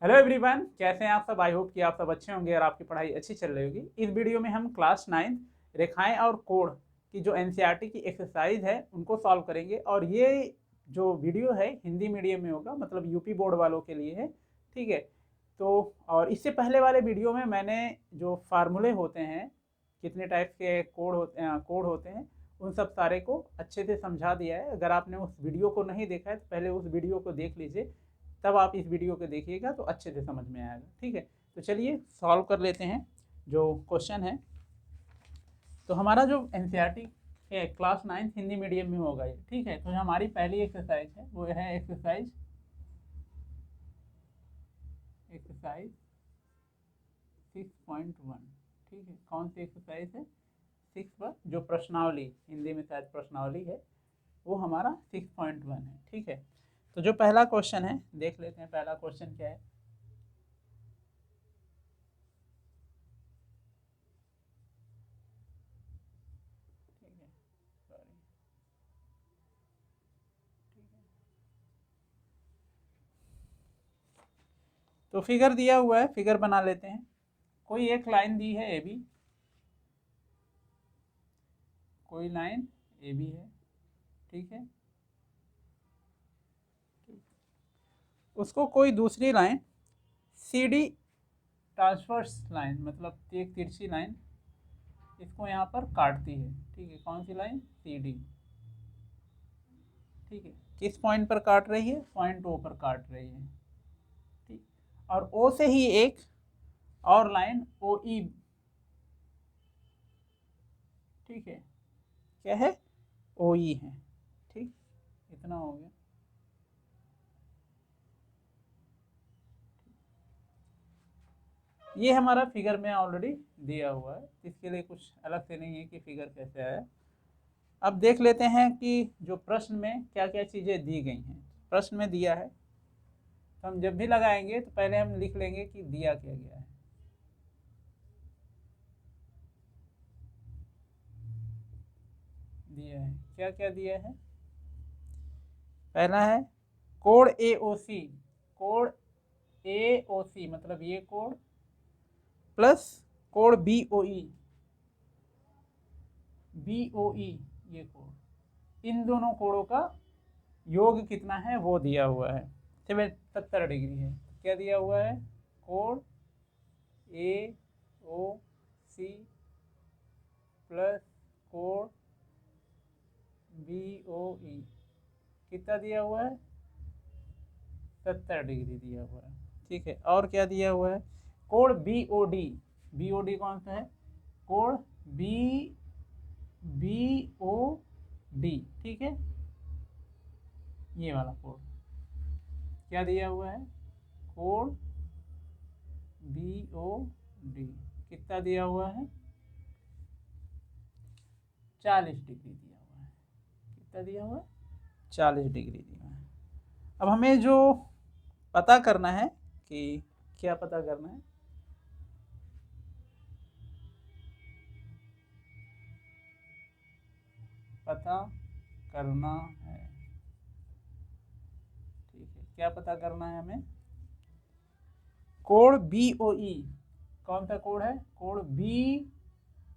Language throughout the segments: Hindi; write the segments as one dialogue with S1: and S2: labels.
S1: हेलो एवरीवन, कैसे हैं आप सब। आई होप कि आप सब अच्छे होंगे और आपकी पढ़ाई अच्छी चल रही होगी। इस वीडियो में हम क्लास 9 रेखाएं और कोण की जो एनसीईआरटी की एक्सरसाइज है उनको सॉल्व करेंगे। और ये जो वीडियो है हिंदी मीडियम में होगा, मतलब यूपी बोर्ड वालों के लिए है। ठीक है। तो और इससे पहले वाले वीडियो में मैंने जो फार्मूले होते हैं, कितने टाइप के कोड होते हैं, उन सब सारे को अच्छे से समझा दिया है। अगर आपने उस वीडियो को नहीं देखा है तो पहले उस वीडियो को देख लीजिए, तब आप इस वीडियो को देखिएगा तो अच्छे से समझ में आएगा। ठीक है, तो चलिए सॉल्व कर लेते हैं जो क्वेश्चन है। तो हमारा जो एनसीईआरटी है क्लास 9 हिंदी मीडियम में होगा ये। ठीक है, तो हमारी पहली एक्सरसाइज है वो है एक्सरसाइज एक्सरसाइज 6.1। ठीक है, कौन सी एक्सरसाइज है? 6 पर जो प्रश्नावली, हिंदी में शायद प्रश्नावली है, वो हमारा 6.1 है। ठीक है, तो जो पहला क्वेश्चन है देख लेते हैं। पहला क्वेश्चन क्या है? ठीक है, सॉरी, ठीक है। तो फिगर दिया हुआ है, फिगर बना लेते हैं। कोई एक लाइन दी है ए बी, कोई लाइन ए बी है। ठीक है, उसको कोई दूसरी line C D, transverse line मतलब एक तिरछी लाइन, इसको यहाँ पर काटती है। ठीक है, कौन सी लाइन? C D. ठीक है, किस पॉइंट पर काट रही है? पॉइंट ओ पर काट रही है। ठीक, और ओ से ही एक और लाइन ओ ई। ठीक है, क्या है? ओ ई है। ठीक, इतना हो गया। ये हमारा फिगर में ऑलरेडी दिया हुआ है, इसके लिए कुछ अलग से नहीं है कि फिगर कैसे आया। अब देख लेते हैं कि जो प्रश्न में क्या क्या चीज़ें दी गई हैं। प्रश्न में दिया है तो हम जब भी लगाएंगे तो पहले हम लिख लेंगे कि दिया क्या गया है। दिया है, क्या क्या दिया है? पहला है कोण ए ओ सी। कोण ए ओ सी मतलब ये कोण प्लस कोण बी ओ ई। बी ओ ई ये कोण, इन दोनों कोणों का योग कितना है वो दिया हुआ है। 70 डिग्री है। क्या दिया हुआ है? कोण ए ओ सी प्लस कोण बी ओ ई कितना दिया हुआ है? 70 डिग्री दिया हुआ है। ठीक है, और क्या दिया हुआ है? कोण B O D. B O D कौन सा है? कोण बी बी ओ डी। ठीक है, ये वाला कोण क्या दिया हुआ है? कोण बी ओ डी कितना दिया हुआ है? 40 डिग्री दिया हुआ है। कितना दिया हुआ है? 40 डिग्री दिया है। अब हमें जो पता करना है कि क्या पता करना है? पता करना है। ठीक है, क्या पता करना है हमें? कोण बी ओ ई। कौन सा कोण है? कोण बी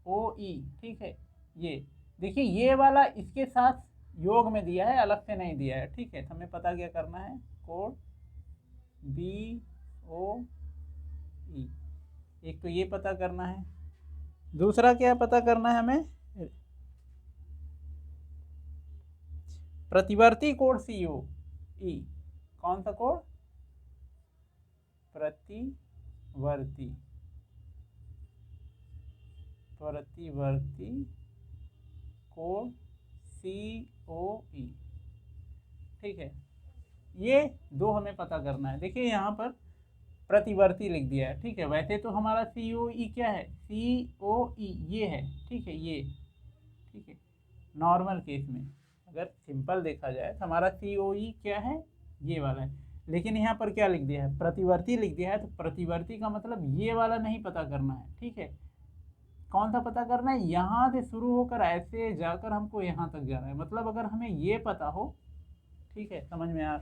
S1: ओ ई। ठीक है, ये देखिए, ये वाला इसके साथ योग में दिया है, अलग से नहीं दिया है। ठीक है, तो हमें पता क्या करना है? कोण बी ओ ई, एक तो ये पता करना है। दूसरा क्या पता करना है हमें? प्रतिवर्ती कोण सी ओ ई। कौन सा कोण? प्रतिवर्ती। प्रतिवर्ती कोण सी ओ ई। ठीक है, ये दो हमें पता करना है। देखिए यहाँ पर प्रतिवर्ती लिख दिया है। ठीक है, वैसे तो हमारा सी ओ ई क्या है? सी ओ ई ये है। ठीक है, ये ठीक है, नॉर्मल केस में अगर सिंपल देखा जाए तो हमारा सी ओ ई क्या है? ये वाला है। लेकिन यहाँ पर क्या लिख दिया है? प्रतिवर्ती लिख दिया है, तो प्रतिवर्ती का मतलब ये वाला नहीं पता करना है। ठीक है, कौन सा पता करना है? यहाँ से शुरू होकर ऐसे जाकर हमको यहाँ तक जाना है। मतलब अगर हमें ये पता हो, ठीक है, समझ में आ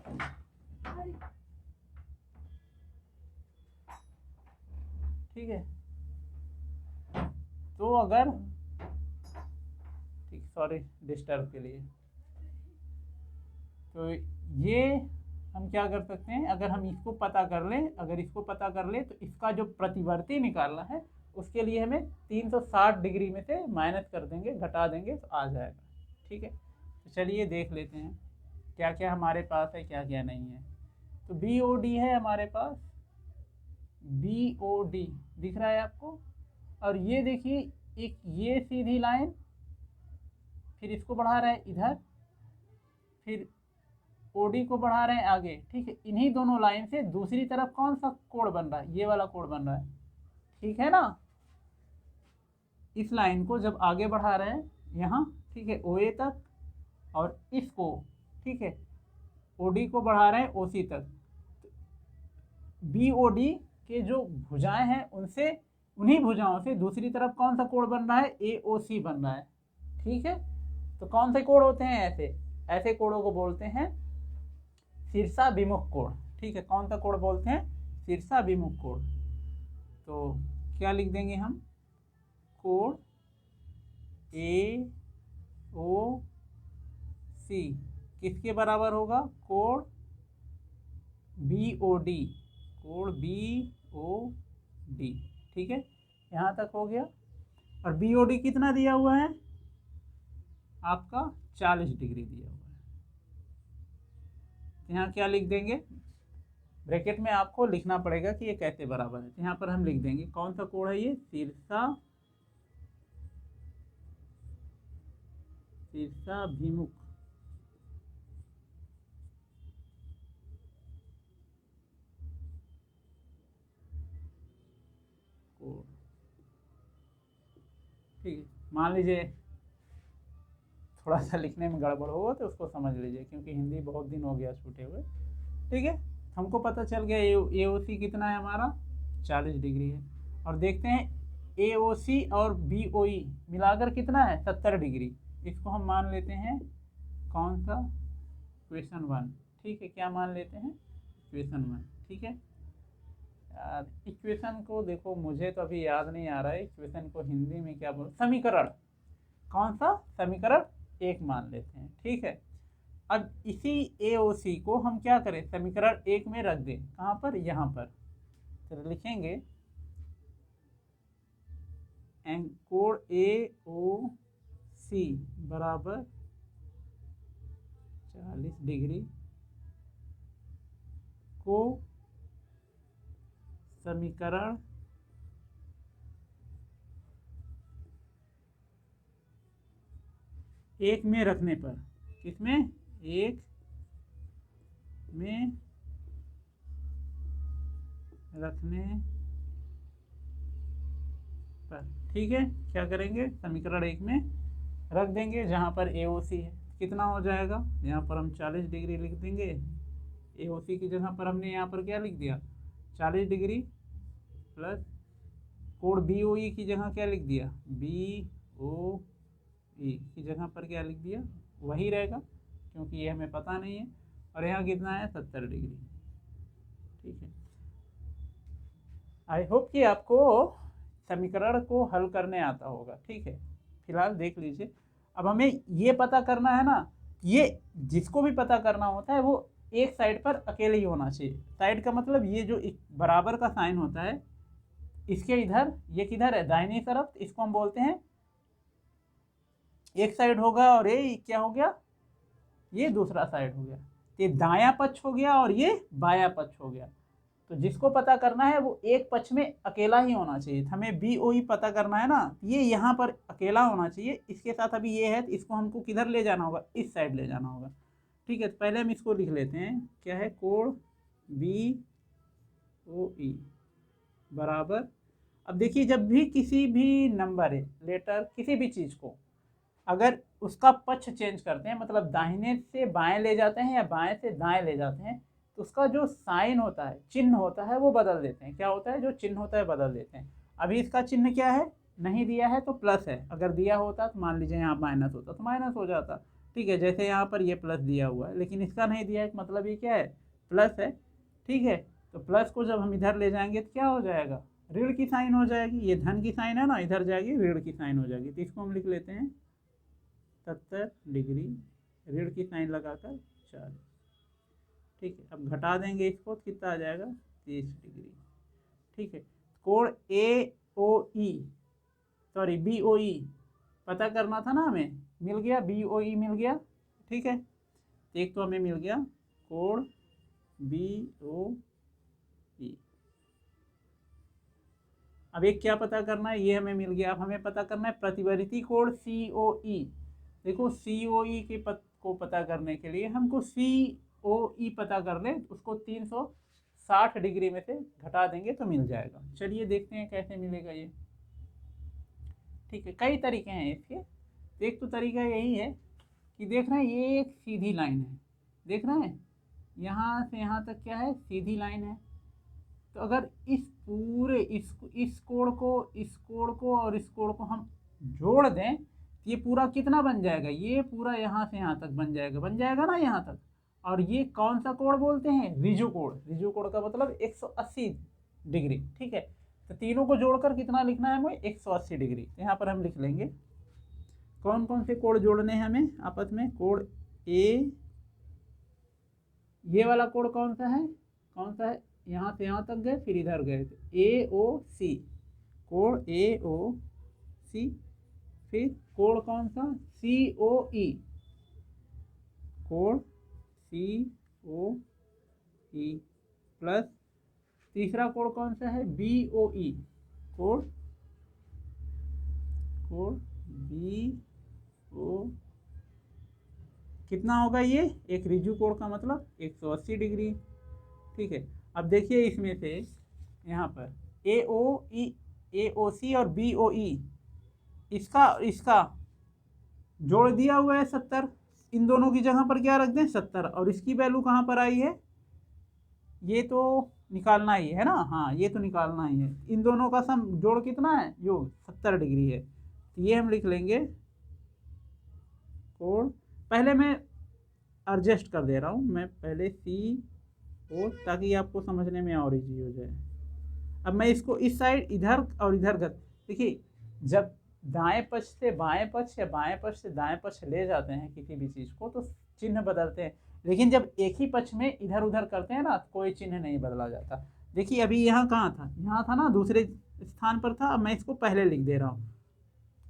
S1: ठीक है। तो अगर ठीक, सॉरी डिस्टर्ब के लिए, तो ये हम क्या कर सकते हैं, अगर हम इसको पता कर लें, अगर इसको पता कर लें तो इसका जो प्रतिवर्ती निकालना है उसके लिए हमें 360 डिग्री में से माइनस कर देंगे, घटा देंगे तो आ जाएगा। ठीक है, तो चलिए देख लेते हैं क्या क्या हमारे पास है, क्या क्या नहीं है। तो बी ओ डी है हमारे पास, बी ओ डी दिख रहा है आपको, और ये देखिए एक ये सीधी लाइन, फिर इसको बढ़ा रहे हैं इधर, फिर ओडी को बढ़ा रहे हैं आगे। ठीक है, इन्हीं दोनों लाइन से दूसरी तरफ कौन सा कोण बन रहा है, ये वाला कोण बन रहा है। ठीक है ना, इस लाइन को जब आगे बढ़ा रहे हैं यहाँ, ठीक है, ओ ए तक, और इसको ठीक है ओडी को बढ़ा रहे हैं ओसी तक। बी ओ डी के जो भुजाएं हैं उनसे, उन्हीं भुजाओं से दूसरी तरफ कौन सा कोण बन रहा है, ए ओ सी बन रहा है। ठीक है, तो कौन से कोण होते हैं ऐसे, ऐसे कोणों को बोलते हैं शीर्षाभिमुख कोण। ठीक है, कौन सा कोण बोलते हैं, शीर्षाभिमुख कोण। तो क्या लिख देंगे हम, कोण ए ओ सी किसके बराबर होगा, कोण बी ओ डी, कोण बी ओ डी। ठीक है, यहाँ तक हो गया। और बी ओ डी कितना दिया हुआ है आपका, 40 डिग्री दिया हुआ है। यहाँ क्या लिख देंगे, ब्रैकेट में आपको लिखना पड़ेगा कि ये कैसे बराबर है। तो यहाँ पर हम लिख देंगे कौन सा कोण है ये, शीर्षाभिमुख कोण। ठीक है, मान लीजिए थोड़ा सा लिखने में गड़बड़ होगा तो उसको समझ लीजिए, क्योंकि हिंदी बहुत दिन हो गया छूटे हुए। ठीक है, हमको पता चल गया ए ओ सी कितना है हमारा, 40 डिग्री है। और देखते हैं ए ओ सी और बी ओ ई मिलाकर कितना है, 70 डिग्री। इसको हम मान लेते हैं कौन सा, इक्वेशन 1। ठीक है, क्या मान लेते हैं, इक्वेशन 1। ठीक है यार, इक्वेशन को देखो, मुझे तो अभी याद नहीं आ रहा है इक्वेशन को हिंदी में क्या बोल, समीकरण, कौन सा, समीकरण 1 मान लेते हैं। ठीक है, अब इसी ए ओ सी को हम क्या करें, समीकरण 1 में रख दें, कहाँ पर, यहाँ पर। तो लिखेंगे कोण ए ओ सी बराबर 40 डिग्री को समीकरण 1 में रखने पर, किसमें, 1 में रखने पर। ठीक है, क्या करेंगे, समीकरण 1 में रख देंगे, जहाँ पर ए ओ सी है। कितना हो जाएगा, यहाँ पर हम 40 डिग्री लिख देंगे, ए ओ सी की जगह पर हमने यहाँ पर क्या लिख दिया, 40 डिग्री प्लस कोण बी ओ ई की जगह क्या लिख दिया, बी ओ ई की जगह पर क्या लिख दिया, वही रहेगा, क्योंकि ये हमें पता नहीं है। और यहाँ कितना है, 70 डिग्री। ठीक है, आई होप कि आपको समीकरण को हल करने आता होगा। ठीक है, फिलहाल देख लीजिए। अब हमें ये पता करना है ना, ये जिसको भी पता करना होता है वो एक साइड पर अकेले ही होना चाहिए। साइड का मतलब ये जो एक बराबर का साइन होता है, इसके इधर, ये किधर है, दाहिनी तरफ, इसको हम बोलते हैं एक साइड होगा, और ये क्या हो गया, ये दूसरा साइड हो गया। ये दायां पक्ष हो गया और ये बायां पक्ष हो गया। तो जिसको पता करना है वो एक पक्ष में अकेला ही होना चाहिए। हमें बी ओ ई पता करना है ना, ये यहाँ पर अकेला होना चाहिए। इसके साथ अभी ये है, तो इसको हमको किधर ले जाना होगा, इस साइड ले जाना होगा। ठीक है, तो पहले हम इसको लिख लेते हैं, क्या है, कोण बी ओ ई बराबर। अब देखिए, जब भी किसी भी नंबर है, लेटर, किसी भी चीज़ को अगर उसका पक्ष चेंज करते हैं, मतलब दाहिने से बाएं ले जाते हैं या बाएं से दाएं ले जाते हैं, तो उसका जो साइन होता है, चिन्ह होता है, वो बदल देते हैं। क्या होता है, जो चिन्ह होता है बदल देते हैं। अभी इसका चिन्ह क्या है, नहीं दिया है तो प्लस है, अगर दिया होता तो मान लीजिए यहाँ माइनस होता तो माइनस हो जाता। ठीक है, जैसे यहाँ पर ये प्लस दिया हुआ है, लेकिन इसका नहीं दिया है, मतलब ये क्या है, प्लस है। ठीक है, तो प्लस को जब हम इधर ले जाएंगे तो क्या हो जाएगा, ऋण की साइन हो जाएगी, ये धन की साइन है ना, इधर जाएगी ऋण की साइन हो जाएगी। तो इसको हम लिख लेते हैं 70 डिग्री, ऋण की साइन लगाकर 40। ठीक है, अब घटा देंगे इसको तो कितना आ जाएगा 30 डिग्री। ठीक है, कोण ए ओ ई, सॉरी बी ओ ई पता करना था ना हमें, मिल गया, बी ओ ई मिल गया। ठीक है, एक तो हमें मिल गया कोण बी ओ ई। अब एक क्या पता करना है, ये हमें मिल गया। अब हमें पता करना है प्रतिवर्ती कोण सी ओ ई। देखो सी ओ ई के को पता करने के लिए हमको सी ओ ई पता कर ले, उसको 360 डिग्री में से घटा देंगे तो मिल जाएगा। चलिए देखते हैं कैसे मिलेगा ये। ठीक है, कई तरीके हैं इसके। एक तो तरीका यही है कि देख रहे हैं ये एक सीधी लाइन है, देख रहे हैं यहाँ से यहाँ तक क्या है, सीधी लाइन है। तो अगर इस पूरे इस कोण को और इस कोण को हम जोड़ दें तो ये पूरा कितना बन जाएगा, ये पूरा यहाँ से यहाँ तक बन जाएगा ना यहाँ तक। और ये कौन सा कोण बोलते हैं, ऋजु कोण। ऋजु कोण का मतलब 180 डिग्री। ठीक है, तो तीनों को जोड़कर कितना लिखना है हमें, 180 डिग्री। यहाँ पर हम लिख लेंगे कौन कौन से कोण जोड़ने हैं हमें आपस में। कोण ए, ये वाला कोण कौन सा है, यहाँ से यहाँ तक गए फिर इधर गए, तो ए ओ सी, कोण ए ओ सी। फिर कोण कौन सा, सी ओ ई, कोण सी ओ ई, प्लस तीसरा कोण कौन सा है, बी ओ ई, कोण बी ओ, कितना होगा ये, एक ऋजु कोण का मतलब 180 डिग्री। ठीक है, अब देखिए इसमें से यहाँ पर ए ओ सी और बी ओ ई, इसका जोड़ दिया हुआ है 70। इन दोनों की जगह पर क्या रख दें 70, और इसकी वैल्यू कहाँ पर आई है, ये तो निकालना ही है ना, हाँ ये तो निकालना ही है। इन दोनों का सम जोड़ कितना है, योग 70 डिग्री है। तो ये हम लिख लेंगे कोण, पहले मैं एडजस्ट कर दे रहा हूँ मैं पहले सी ओ, ताकि आपको समझने में और इजी हो जाए। अब मैं इसको इस साइड इधर और इधर कर, देखिए जब दाएं पक्ष से बाएं पक्ष या बाएं पक्ष से दाएं पक्ष ले जाते हैं किसी भी चीज़ को तो चिन्ह बदलते हैं, लेकिन जब एक ही पक्ष में इधर उधर करते हैं ना तो कोई चिन्ह नहीं बदला जाता। देखिए अभी यहाँ कहाँ था, यहाँ था ना, दूसरे स्थान पर था। अब मैं इसको पहले लिख दे रहा हूँ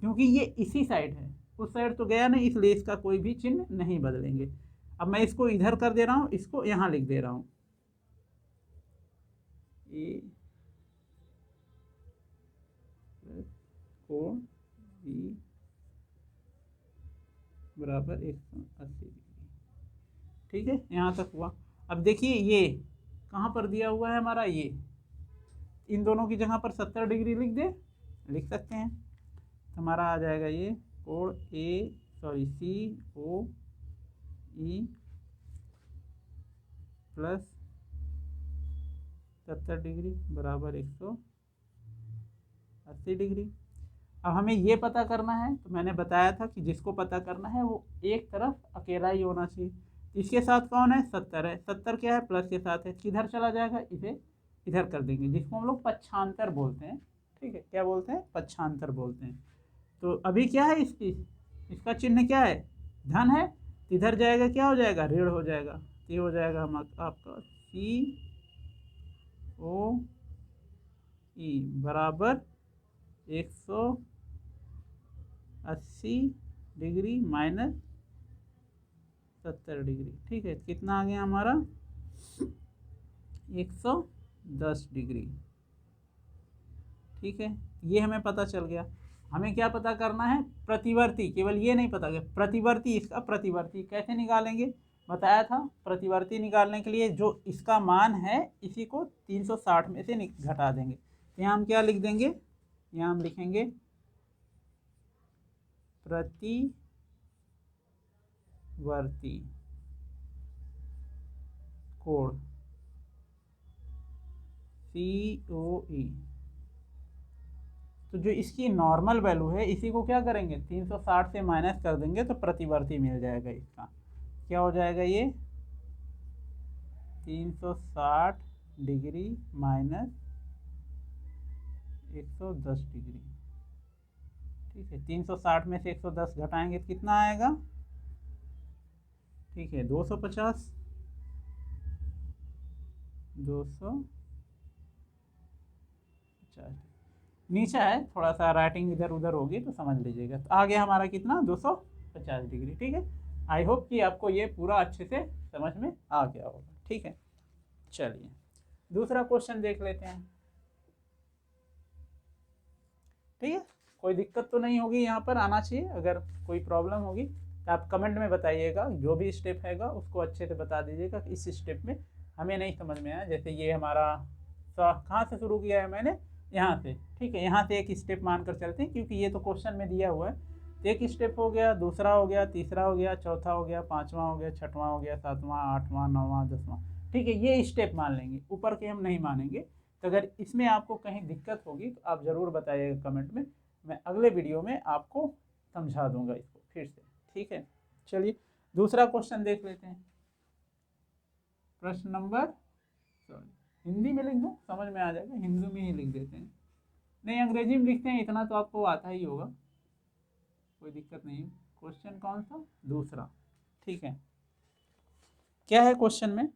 S1: क्योंकि ये इसी साइड है, उस साइड तो गया नहीं, इसलिए इसका कोई भी चिन्ह नहीं बदलेंगे। अब मैं इसको इधर कर दे रहा हूँ, इसको यहाँ लिख दे रहा हूँ, ए कोण बी बराबर 180 डिग्री। ठीक है, यहाँ तक हुआ। अब देखिए ये कहाँ पर दिया हुआ है हमारा, ये इन दोनों की जगह पर 70 डिग्री लिख सकते हैं। तो हमारा आ जाएगा ये कोण सी ओ ई प्लस 70 डिग्री बराबर 180 डिग्री। अब हमें ये पता करना है, तो मैंने बताया था कि जिसको पता करना है वो एक तरफ अकेला ही होना चाहिए। इसके साथ कौन है, 70 है, 70 क्या है प्लस के साथ है, किधर चला जाएगा, इसे इधर कर देंगे, जिसको हम लोग पक्षांतर बोलते हैं। ठीक है, क्या बोलते हैं, पक्षांतर बोलते हैं। तो अभी क्या है इसका चिन्ह क्या है, धन है, इधर जाएगा क्या हो जाएगा, ऋण हो जाएगा। ये हो जाएगा हम आपका सी ओ ई बराबर 180 डिग्री माइनस 70 डिग्री। ठीक है, कितना आ गया हमारा 110 डिग्री। ठीक है, ये हमें पता चल गया। हमें क्या पता करना है, प्रतिवर्ती, केवल ये नहीं पता है प्रतिवर्ती, इसका प्रतिवर्ती कैसे निकालेंगे, बताया था। प्रतिवर्ती निकालने के लिए जो इसका मान है इसी को 360 में से घटा देंगे। तो यहाँ हम क्या लिख देंगे, यहाँ हम लिखेंगे प्रतिवर्ती कोण COE। तो जो इसकी नॉर्मल वैल्यू है इसी को क्या करेंगे 360 से माइनस कर देंगे तो प्रतिवर्ती मिल जाएगा। इसका क्या हो जाएगा, ये 360 डिग्री माइनस 110 डिग्री। ठीक है, 360 में से 110 घटाएंगे तो कितना आएगा? ठीक है, 250। 250 नीचे है, थोड़ा सा राइटिंग इधर उधर होगी तो समझ लीजिएगा। तो आगे हमारा कितना? 250 डिग्री। ठीक है, आई होप कि आपको ये पूरा अच्छे से समझ में आ गया होगा। ठीक है, चलिए दूसरा क्वेश्चन देख लेते हैं। ठीक है, कोई दिक्कत तो नहीं होगी, यहाँ पर आना चाहिए। अगर कोई प्रॉब्लम होगी तो आप कमेंट में बताइएगा। जो भी स्टेप हैगा उसको अच्छे से बता दीजिएगा कि इस स्टेप में हमें नहीं समझ में आया। जैसे ये हमारा कहाँ से शुरू किया है मैंने? यहाँ से। ठीक है, यहाँ से एक स्टेप मानकर चलते हैं, क्योंकि ये तो क्वेश्चन में दिया हुआ है। तो एक स्टेप हो गया, दूसरा हो गया, तीसरा हो गया, चौथा हो गया, पाँचवा हो गया, छठवां हो गया, सातवां, आठवां, नौवां, 10वां। ठीक है, ये स्टेप मान लेंगे, ऊपर के हम नहीं मानेंगे। तो अगर इसमें आपको कहीं दिक्कत होगी तो आप ज़रूर बताइएगा कमेंट में। मैं अगले वीडियो में आपको समझा दूंगा इसको फिर से। ठीक है, चलिए दूसरा क्वेश्चन देख लेते हैं। प्रश्न नंबर, हिंदी में लिख दूँ, समझ में आ जाएगा, हिंदी में ही लिख देते हैं। नहीं, अंग्रेजी में लिखते हैं, इतना तो आपको आता ही होगा, कोई दिक्कत नहीं। क्वेश्चन कौन सा? दूसरा। ठीक है, क्या है क्वेश्चन में?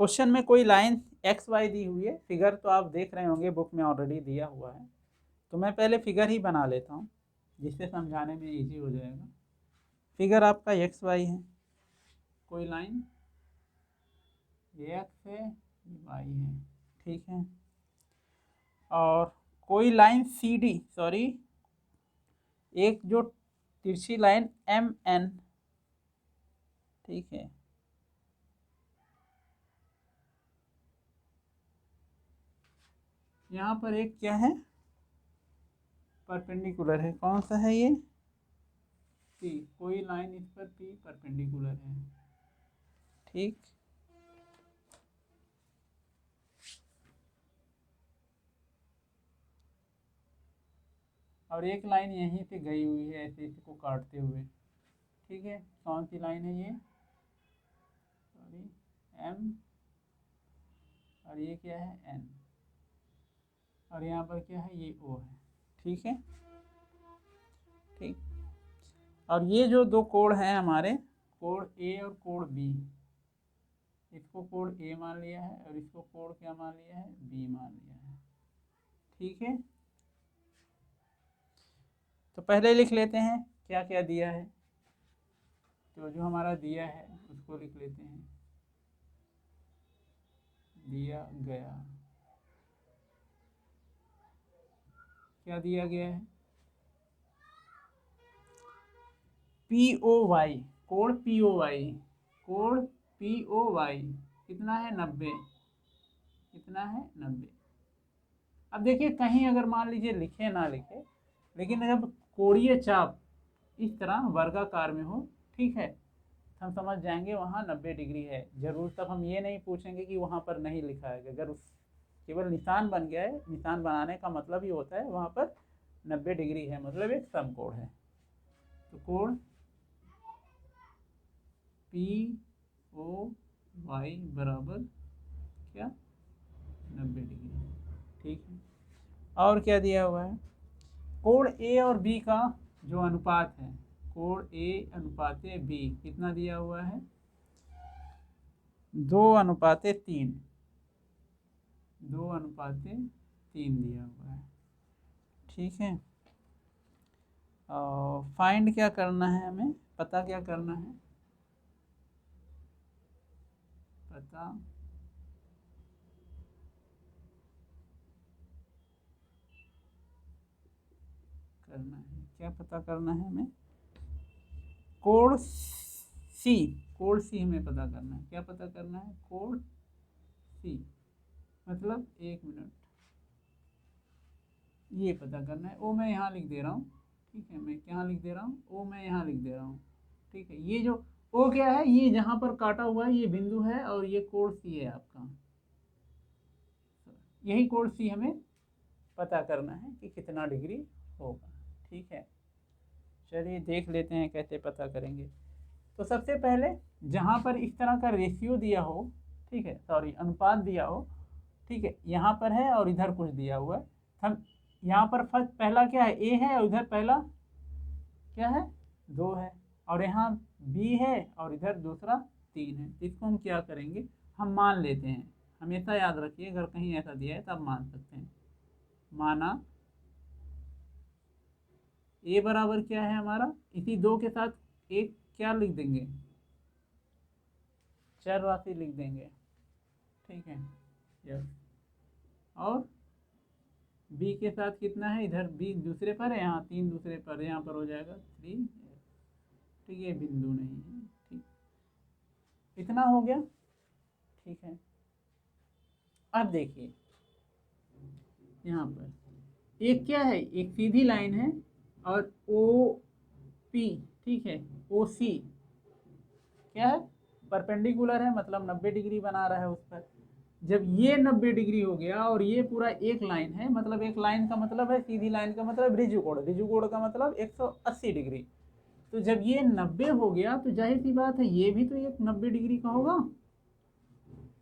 S1: क्वेश्चन में कोई लाइन एक्स वाई दी हुई है। फिगर तो आप देख रहे होंगे, बुक में ऑलरेडी दिया हुआ है। तो मैं पहले फिगर ही बना लेता हूँ, जिससे समझाने में इजी हो जाएगा। फिगर आपका एक्स वाई है, कोई लाइन एक्स है, वाई है। ठीक है, और कोई लाइन सी डी, सॉरी, एक जो तिरछी लाइन एम एन। ठीक है, यहाँ पर एक क्या है? परपेंडिकुलर है। कौन सा है ये? पी। कोई लाइन इस पर पी परपेंडिकुलर है। ठीक, और एक लाइन यहीं से गई हुई है, ऐसे इसको काटते हुए। ठीक है, कौन सी लाइन है ये? सॉरी, एम, और ये क्या है? एन, और यहाँ पर क्या है? ये ओ है। ठीक है, ठीक, और ये जो दो कोण हैं हमारे, कोण ए और कोण बी, इसको कोण ए मान लिया है और इसको कोण क्या मान लिया है? बी मान लिया है। ठीक है, तो पहले लिख लेते हैं क्या क्या दिया है। तो जो हमारा दिया है उसको लिख लेते हैं, दिया गया। क्या दिया गया है? पी ओ वाई, कोण पी ओ वाई, कोण पी ओ वाई कितना है? 90। कितना है? 90। अब देखिए, कहीं अगर मान लीजिए लिखे ना लिखे, लेकिन जब कोणीय चाप इस तरह वर्गाकार में हो, ठीक है, हम समझ जाएंगे वहाँ 90 डिग्री है जरूर। तब हम ये नहीं पूछेंगे कि वहाँ पर नहीं लिखा है। अगर उस केवल निशान बन गया है, निशान बनाने का मतलब ही होता है वहाँ पर 90 डिग्री है, मतलब एक समकोण है। तो कोण पी ओ वाई बराबर क्या? 90 डिग्री। ठीक है, और क्या दिया हुआ है? कोण ए और बी का जो अनुपात है, कोण ए अनुपाते बी कितना दिया हुआ है? 2:3। 2:3 दिया हुआ है। ठीक है, और फाइंड क्या करना है हमें? पता क्या करना है? पता करना है, क्या पता करना है हमें? कोण सी, कोण सी हमें पता करना है। क्या पता करना है? कोण सी, मतलब 1 मिनट, ये पता करना है। ओ मैं यहाँ लिख दे रहा हूँ। ठीक है, मैं क्या लिख दे रहा हूँ? ओ मैं यहाँ लिख दे रहा हूँ। ठीक है, ये जो ओ क्या है? ये जहाँ पर काटा हुआ है ये बिंदु है, और ये कोण सी है आपका। यही कोण सी हमें पता करना है कि कितना डिग्री होगा। ठीक है, चलिए देख लेते हैं कैसे पता करेंगे। तो सबसे पहले जहाँ पर इस तरह का रेशियो दिया हो, ठीक है, सॉरी अनुपात दिया हो, ठीक है, यहाँ पर है और इधर कुछ दिया हुआ है, हम यहाँ पर फर्स्ट पहला क्या है, ए है, और इधर पहला क्या है, 2 है, और यहाँ बी है और इधर दूसरा 3 है। इसको हम क्या करेंगे, हम मान लेते हैं। हमेशा याद रखिए, अगर कहीं ऐसा दिया है तो आप मान सकते हैं। माना ए बराबर क्या है हमारा, इसी 2 के साथ एक क्या लिख देंगे, चर राशि लिख देंगे, ठीक है। यस, और बी के साथ कितना है, इधर बी दूसरे पर है, यहाँ 3 दूसरे पर, यहाँ पर हो जाएगा 3। ठीक, ये बिंदु नहीं है, ठीक, इतना हो गया, ठीक है। अब देखिए यहाँ पर एक क्या है, एक सीधी लाइन है, और ओ पी, ठीक है, ओ सी क्या है, परपेंडिकुलर है, मतलब 90 डिग्री बना रहा है उस पर। जब ये 90 डिग्री हो गया और ये पूरा एक लाइन है, मतलब एक लाइन का मतलब है, सीधी लाइन का मतलब रिजु कोण, रिजु कोण का मतलब 180 डिग्री। तो जब ये 90 हो गया तो जाहिर सी बात है ये भी तो एक 90 डिग्री का होगा,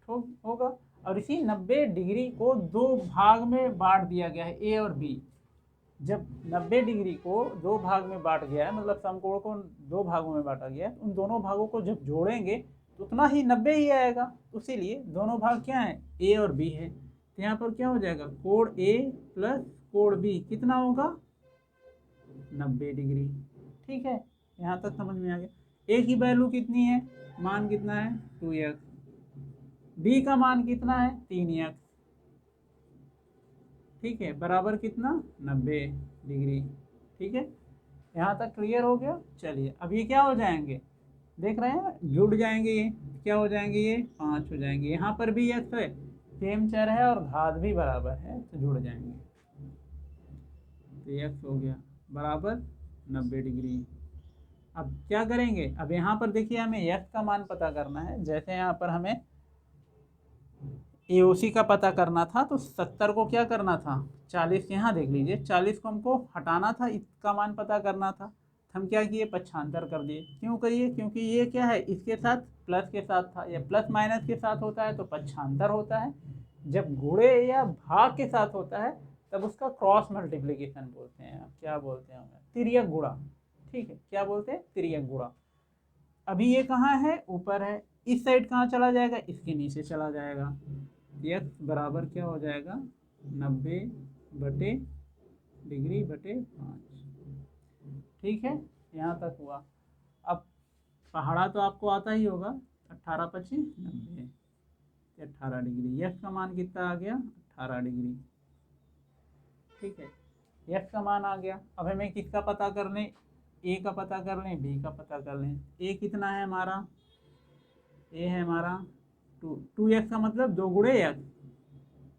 S1: होगा। और इसी 90 डिग्री को 2 भाग में बांट दिया गया है, ए और बी। जब 90 डिग्री को 2 भाग में बांट गया है, मतलब समकोण को 2 भागों में बांटा गया है, उन दोनों भागों को जब जोड़ेंगे तो उतना ही 90 ही आएगा। इसीलिए दोनों भाग क्या है, ए और बी है। तो यहाँ पर क्या हो जाएगा, कोण ए प्लस कोण बी कितना होगा, 90 डिग्री। ठीक है, यहाँ तक समझ में आ गया। ए की वैल्यू कितनी है, मान कितना है, 2x, बी का मान कितना है, 3x, ठीक है, बराबर कितना, 90 डिग्री। ठीक है, यहाँ तक क्लियर हो गया। चलिए अब ये क्या हो जाएंगे, देख रहे हैं, जुड़ जाएंगे, ये क्या हो जाएंगे, ये 5 हो जाएंगे। यहाँ पर भी x है, सेम चर है और घात भी बराबर है, तो जुड़ जाएंगे। तो x हो गया बराबर 90 डिग्री। अब क्या करेंगे, अब यहाँ पर देखिए हमें x का मान पता करना है। जैसे यहाँ पर हमें AOC का पता करना था, तो 70 को क्या करना था, 40, यहाँ देख लीजिए 40 को हमको हटाना था, इसका मान पता करना था। हम क्या किए, पक्षांतर कर दिए। क्यों करिए, क्योंकि ये क्या है, इसके साथ प्लस के साथ था, या प्लस माइनस के साथ होता है तो पक्षांतर होता है। जब गुणे या भाग के साथ होता है तब उसका क्रॉस मल्टीप्लीकेशन बोलते हैं। क्या बोलते हैं, तिर्यक गुणा। ठीक है, क्या बोलते हैं, तिर्यक गुणा। अभी ये कहाँ है, ऊपर है, इस साइड कहाँ चला जाएगा, इसके नीचे चला जाएगा। x बराबर क्या हो जाएगा, 90 बटे डिग्री बटे 5। ठीक है, यहाँ तक हुआ। अब पहाड़ा तो आपको आता ही होगा, 18 25 90, 18 डिग्री। x का मान कितना आ गया, 18 डिग्री। ठीक है, x का मान आ गया। अब हमें किसका पता कर लें, a का पता कर लें, b का पता कर लें। a कितना है हमारा, a है हमारा 2x का मतलब 2 गुणे x,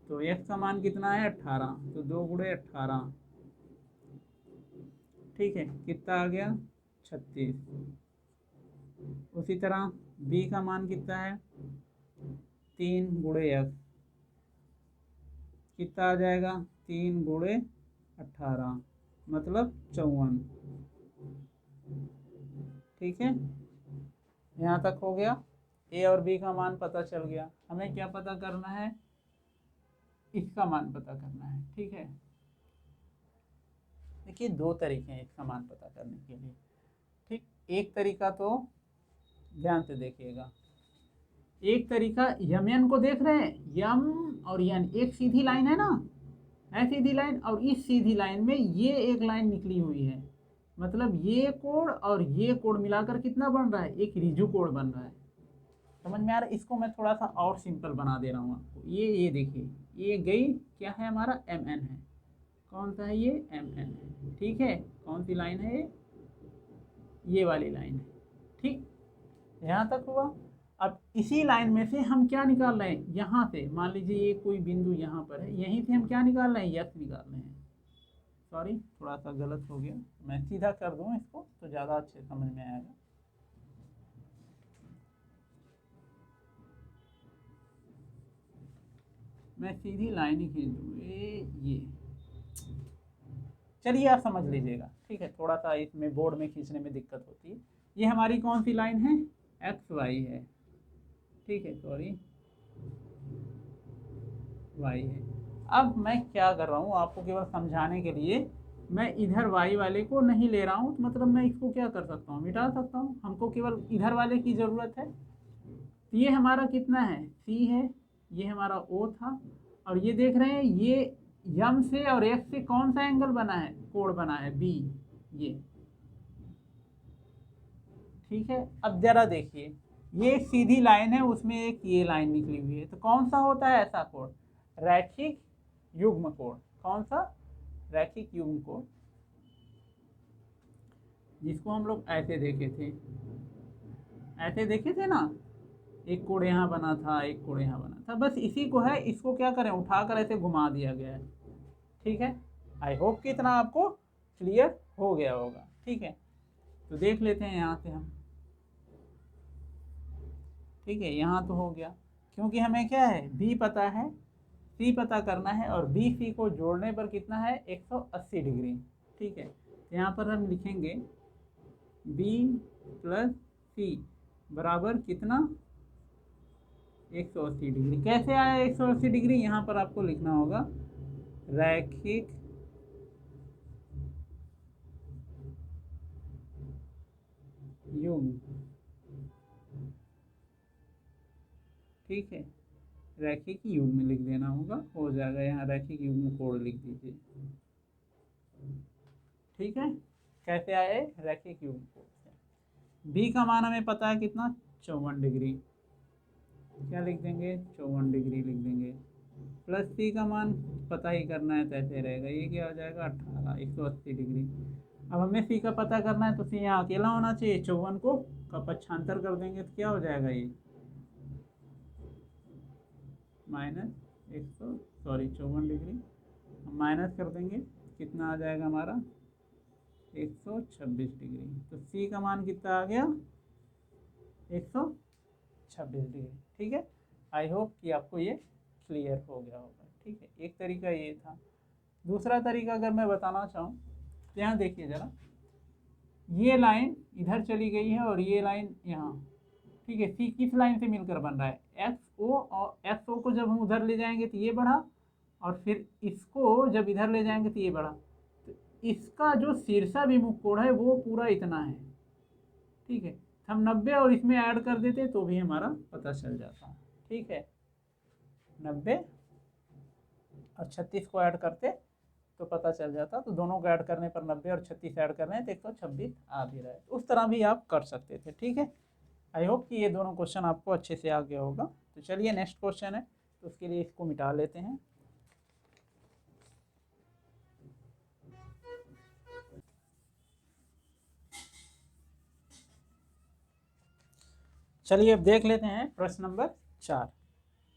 S1: तो x का मान कितना है, 18, तो 2 गुणे 18। ठीक है, कितना आ गया, 36। उसी तरह b का मान कितना है, 3 गुणे x, कितना आ जाएगा, 3 गुणे 18 मतलब 54। ठीक है, यहाँ तक हो गया। a और b का मान पता चल गया। हमें क्या पता करना है, इसका मान पता करना है। ठीक है, देखिए 2 तरीके हैं इसका मान पता करने के लिए। ठीक, एक तरीका तो ध्यान से देखिएगा, एक तरीका यम एन को देख रहे हैं, यम और एन एक सीधी लाइन है ना, है सीधी लाइन, और इस सीधी लाइन में ये एक लाइन निकली हुई है, मतलब ये कोण और ये कोण मिलाकर कितना बन रहा है, एक रिजु कोण बन रहा है। समझ में आ रहा है। इसको मैं थोड़ा सा और सिंपल बना दे रहा हूँ आपको। ये देखिए, ये गई क्या है हमारा, एम एन है। कौन सा है ये, एम एन है। ठीक है, कौन सी लाइन है ये वाली लाइन है। ठीक, यहाँ तक हुआ। अब इसी लाइन में से हम क्या निकाल रहे हैं, यहाँ से मान लीजिए ये कोई बिंदु यहाँ पर है, यहीं से हम क्या निकाल रहे हैं, यक्स निकाल रहे हैं। सॉरी, थोड़ा सा गलत हो गया, मैं सीधा कर दूँ इसको तो ज़्यादा अच्छे समझ में आएगा। मैं सीधी लाइन ही खींच दूँ, ये चलिए आप समझ लीजिएगा। ठीक है, थोड़ा सा इसमें बोर्ड में खींचने में दिक्कत होती है। ये हमारी कौन सी लाइन है, एक्स वाई है। ठीक है, सॉरी, वाई है। अब मैं क्या कर रहा हूँ आपको केवल समझाने के लिए, मैं इधर y वाले को नहीं ले रहा हूँ, तो मतलब मैं इसको क्या कर सकता हूँ, मिटा सकता हूँ। हमको केवल इधर वाले की ज़रूरत है। तो ये हमारा कितना है, c है, ये हमारा o था, और ये देख रहे हैं ये यम से और f से कौन सा एंगल बना है, कोण बना है b, ये ठीक है। अब जरा देखिए, ये एक सीधी लाइन है, उसमें एक ये लाइन निकली हुई है, तो कौन सा होता है ऐसा कोण, रैखिक युग्म कोण। कौन सा, रैखिक युग्म कोण, जिसको हम लोग ऐसे देखे थे, ऐसे देखे थे ना, एक कोण यहाँ बना था, एक कोण यहाँ बना था, बस इसी को है, इसको क्या करें, उठाकर ऐसे घुमा दिया गया है। ठीक है, आई होप कि इतना आपको क्लियर हो गया होगा। ठीक है, तो देख लेते हैं यहाँ से हम। ठीक है, यहाँ तो हो गया, क्योंकि हमें क्या है, बी पता है, सी पता करना है, और बी सी को जोड़ने पर कितना है, 180 डिग्री। ठीक है, तो यहाँ पर हम लिखेंगे बी प्लस सी बराबर कितना, 180 डिग्री। कैसे आया 180 डिग्री, यहाँ पर आपको लिखना होगा रैखिक युग्म। ठीक है, रैखिक युग्म लिख देना होगा, हो जाएगा, यहाँ रैखिक युग्म कोण लिख दीजिए। ठीक है, कैसे आए, रैखिक युग्म कोण से। बी का मान हमें पता है कितना, 54 डिग्री, क्या लिख देंगे, 54 डिग्री लिख देंगे। प्लस सी का मान पता ही करना है, तो ऐसे रहेगा, ये क्या हो जाएगा, 18, 180 डिग्री। अब हमें सी का पता करना है, तो सी यहाँ अकेला होना चाहिए, 54 को का पक्षांतर कर देंगे तो क्या हो जाएगा, ये माइनस 54 डिग्री, माइनस कर देंगे, कितना आ जाएगा हमारा, 126 डिग्री। तो सी का मान कितना आ गया, 126 डिग्री। ठीक है, आई होप कि आपको ये क्लियर हो गया होगा। ठीक है, एक तरीका ये था। दूसरा तरीका अगर मैं बताना चाहूँ, तो यहाँ देखिए ज़रा, ये लाइन इधर चली गई है और ये लाइन यहाँ। ठीक है, सी किस लाइन से मिलकर बन रहा है, एक्स ओ, और एक्स ओ को जब हम उधर ले जाएंगे तो ये बढ़ा, और फिर इसको जब इधर ले जाएंगे तो ये बढ़ा, तो इसका जो शीर्षाभिमुख कोण है वो पूरा इतना है। ठीक है, हम 90 और इसमें ऐड कर देते तो भी हमारा पता चल जाता। ठीक है, 90 और 36 को ऐड करते तो पता चल जाता, तो दोनों को ऐड करने पर 90 और 36 ऐड कर रहे हैं तो 126 आ भी रहा है। उस तरह भी आप कर सकते थे। ठीक है, आई होप कि ये दोनों क्वेश्चन आपको अच्छे से आ गया होगा। तो चलिए नेक्स्ट क्वेश्चन है, तो उसके लिए इसको मिटा लेते हैं। चलिए अब देख लेते हैं प्रश्न नंबर 4,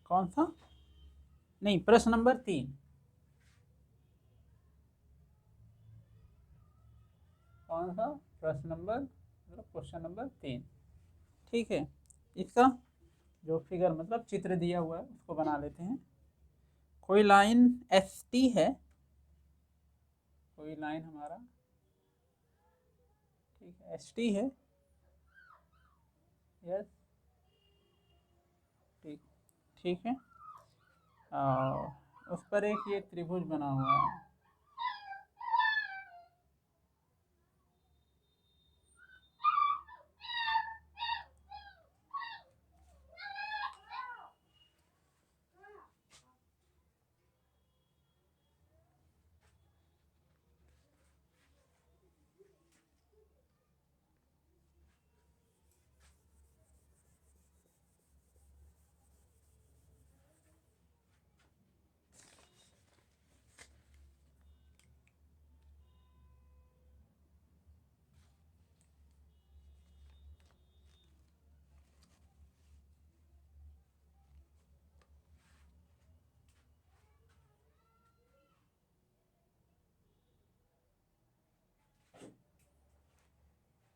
S1: कौन सा, नहीं प्रश्न नंबर 3, कौन सा, प्रश्न नंबर मतलब क्वेश्चन नंबर 3। ठीक है, इसका जो फिगर मतलब चित्र दिया हुआ है उसको बना लेते हैं। कोई लाइन एस टी है, कोई लाइन हमारा, ठीक है, एस टी है, यस, ठीक, ठीक है, और उस पर एक ये त्रिभुज बना हुआ है।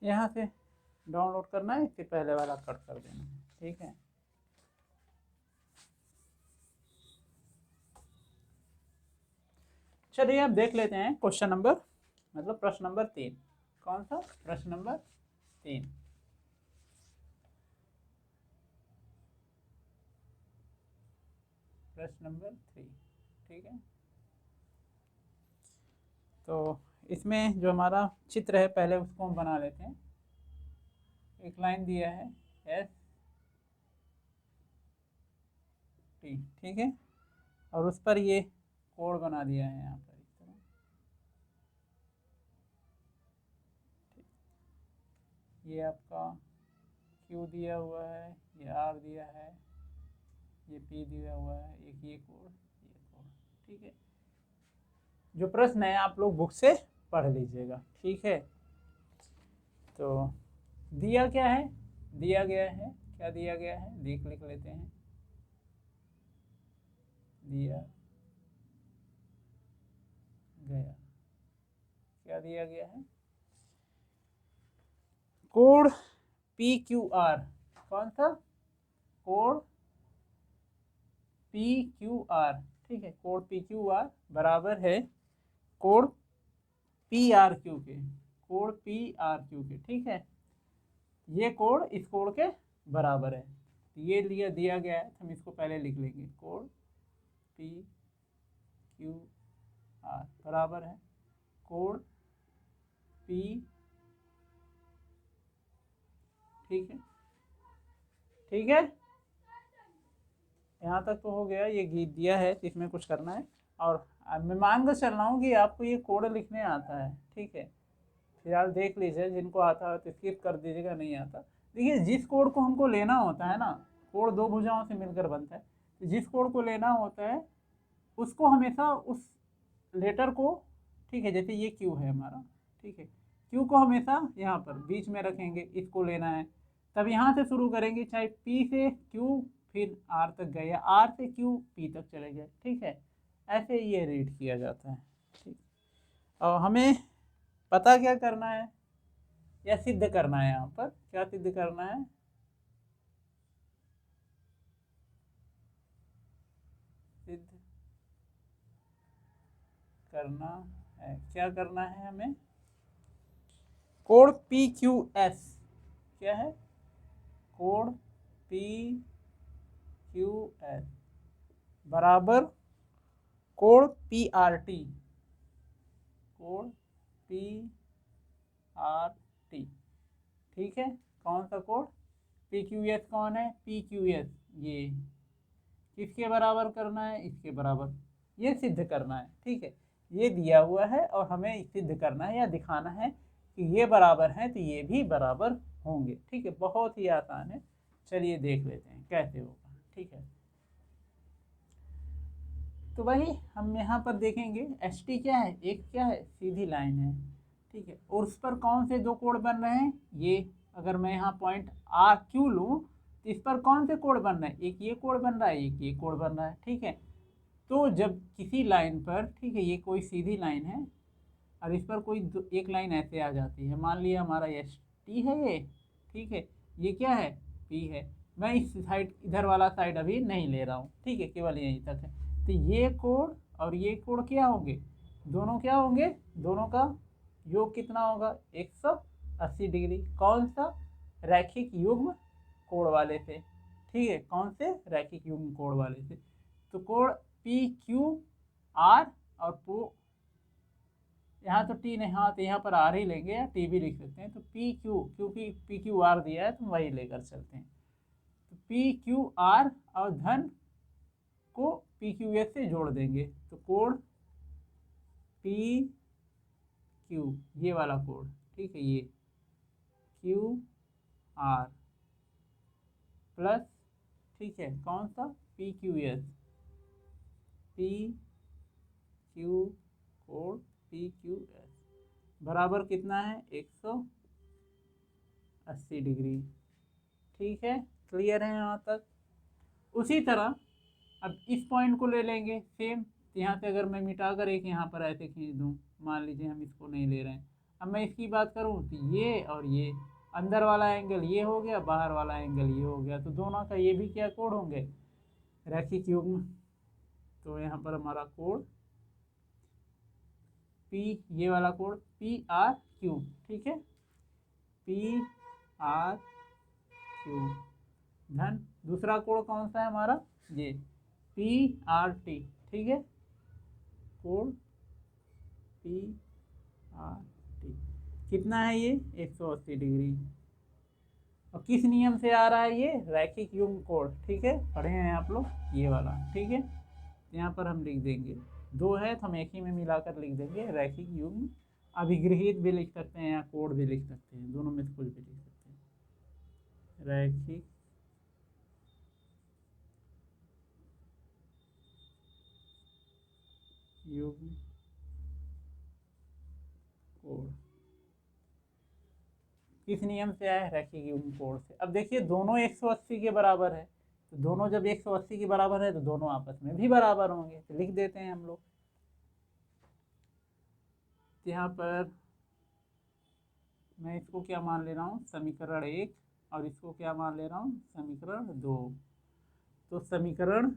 S1: यहाँ से डाउनलोड करना है, इससे पहले वाला कट कर देना है। ठीक है, चलिए अब देख लेते हैं क्वेश्चन नंबर मतलब प्रश्न नंबर 3। कौन सा, प्रश्न नंबर 3, प्रश्न नंबर 3। ठीक है। तो इसमें जो हमारा चित्र है पहले उसको हम बना लेते हैं। एक लाइन दिया है एस टी, ठीक है, और उस पर ये कोड बना दिया है यहाँ पर इस तरह। ये आपका क्यू दिया हुआ है, ये आर दिया है, ये पी दिया हुआ है, एक ये कोड, ठीक है। जो प्रश्न है आप लोग बुक से पढ़ लीजिएगा, ठीक है। तो दिया क्या है, दिया गया है, क्या दिया गया है लिख लेते हैं। दिया गया, क्या दिया गया है, कोड पी क्यू आर, कौन सा कोड पी क्यू आर, ठीक है, कोड पी क्यू आर बराबर है कोड पी आर क्यू के, कोड पी आर क्यू के, ठीक है। ये कोड इस कोड के बराबर है, ये लिया दिया गया है, हम इसको पहले लिख लेंगे। कोड पी क्यू आर बराबर है कोड पी, ठीक है, ठीक है। यहाँ तक तो हो गया, ये गीत दिया है तो इसमें कुछ करना है। और मैं मान कर चल रहा हूँ कि आपको ये कोड लिखने आता है, ठीक है। फिलहाल देख लीजिए, जिनको आता है तो स्किप कर दीजिएगा, नहीं आता। देखिए जिस कोड को हमको लेना होता है ना, कोड दो भुजाओं से मिलकर बनता है, तो जिस कोड को लेना होता है उसको हमेशा उस लेटर को, ठीक है, जैसे ये क्यू है हमारा, ठीक है, क्यू को हमेशा यहाँ पर बीच में रखेंगे, इसको लेना है। तब यहाँ से शुरू करेंगे, चाहे पी से क्यू फिर आर तक गए या आर से क्यू पी तक चले गए, ठीक है। ऐसे ये रीड किया जाता है, ठीक। और हमें पता क्या करना है या सिद्ध करना है, यहाँ पर क्या सिद्ध करना है, सिद्ध करना है, क्या करना है हमें, कोड पी क्यू एस, क्या है, कोड पी क्यू एस बराबर code P R T, code P R T, ठीक है। कौन सा कोड, पी क्यू एस कौन है, पी क्यू एस ये किसके बराबर करना है, इसके बराबर, ये सिद्ध करना है, ठीक है। ये दिया हुआ है और हमें सिद्ध करना है या दिखाना है कि ये बराबर है तो ये भी बराबर होंगे, ठीक है। बहुत ही आसान है, चलिए देख लेते हैं कैसे होगा, ठीक है। तो वही हम यहाँ पर देखेंगे, एस टी क्या है, एक क्या है सीधी लाइन है, ठीक है, और उस पर कौन से दो कोड बन रहे हैं, ये अगर मैं यहाँ पॉइंट आर क्यू लूँ तो इस पर कौन से कोड बन रहे हैं, एक ये कोड बन रहा है, एक ये कोड बन रहा है, ठीक है। तो जब किसी लाइन पर, ठीक है, ये कोई सीधी लाइन है और इस पर कोई एक लाइन ऐसे आ जाती है, मान लिया हमारा एस टी है ये, ठीक है, ये क्या है पी है, मैं इस साइड इधर वाला साइड अभी नहीं ले रहा हूँ, ठीक है, केवल यहीं तक है। तो ये कोड और ये कोड क्या होंगे, दोनों क्या होंगे, दोनों का योग कितना होगा 180 डिग्री, कौन सा, रैखिक युग्म कोण वाले से, ठीक है, कौन से, रैखिक युग्म कोण वाले से। तो कोण पी क्यू आर और पो, यहाँ तो टी नहीं, हाँ तो यहाँ पर आर ही लेंगे या टी भी लिख सकते हैं। तो पी क्यू, क्योंकि पी क्यू आर दिया है तो वही लेकर चलते हैं। तो पी क्यू आर और धन को पी क्यू एस से जोड़ देंगे, तो कोड पी क्यू, ये वाला कोड, ठीक है, ये क्यू आर प्लस, ठीक है, कौन सा P Q S, P Q code P Q S बराबर कितना है 180 डिग्री, ठीक है, क्लियर है यहाँ तक। उसी तरह अब इस पॉइंट को ले लेंगे सेम, यहाँ से अगर मैं मिटाकर एक यहाँ पर ऐसे खींच दूँ, मान लीजिए हम इसको नहीं ले रहे हैं, अब मैं इसकी बात करूँ तो ये और ये अंदर वाला एंगल ये हो गया, बाहर वाला एंगल ये हो गया, तो दोनों का ये भी क्या कोड होंगे, रैखिक युग्म। तो यहाँ पर हमारा कोड पी, ये वाला कोड पी आर क्यू, ठीक है, पी आर क्यू धन दूसरा कोड कौन सा है हमारा, ये पी आर टी, ठीक है, कोण पी आर टी। कितना है ये? 180 डिग्री। और किस नियम से आ रहा है ये? रैखिक युग्म कोण। ठीक है, पढ़े हैं आप लोग ये वाला। ठीक है, यहाँ पर हम लिख देंगे, दो है तो हम एक ही में मिलाकर लिख देंगे रैखिक युग्म। अभिगृहित भी लिख सकते हैं या कोण भी लिख सकते हैं, दोनों में से कुछ भी लिख सकते हैं। रैखिक युग्म कोण किस नियम से आया है? रैखिक युग्म कोण से। अब देखिए दोनों 180 के बराबर है, तो दोनों जब 180 के बराबर है तो दोनों आपस में भी बराबर होंगे, तो लिख देते हैं हम लोग। यहाँ पर मैं इसको क्या मान ले रहा हूँ? समीकरण 1, और इसको क्या मान ले रहा हूँ? समीकरण 2। तो समीकरण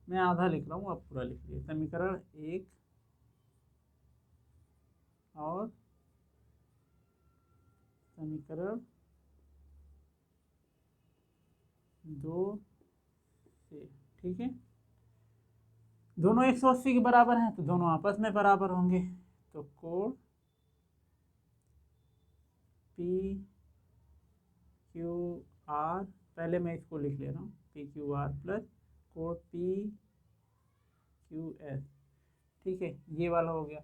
S1: मैं आधा लिख रहा हूँ, आप पूरा लिख लीजिए। समीकरण 1 और समीकरण 2 से, ठीक है। दोनों 180 के बराबर हैं तो दोनों आपस में बराबर होंगे। तो कोण पी क्यू आर, पहले मैं इसको लिख ले रहा हूँ, पी क्यू आर प्लस कोण पी क्यू एस। ठीक है, ये वाला हो गया,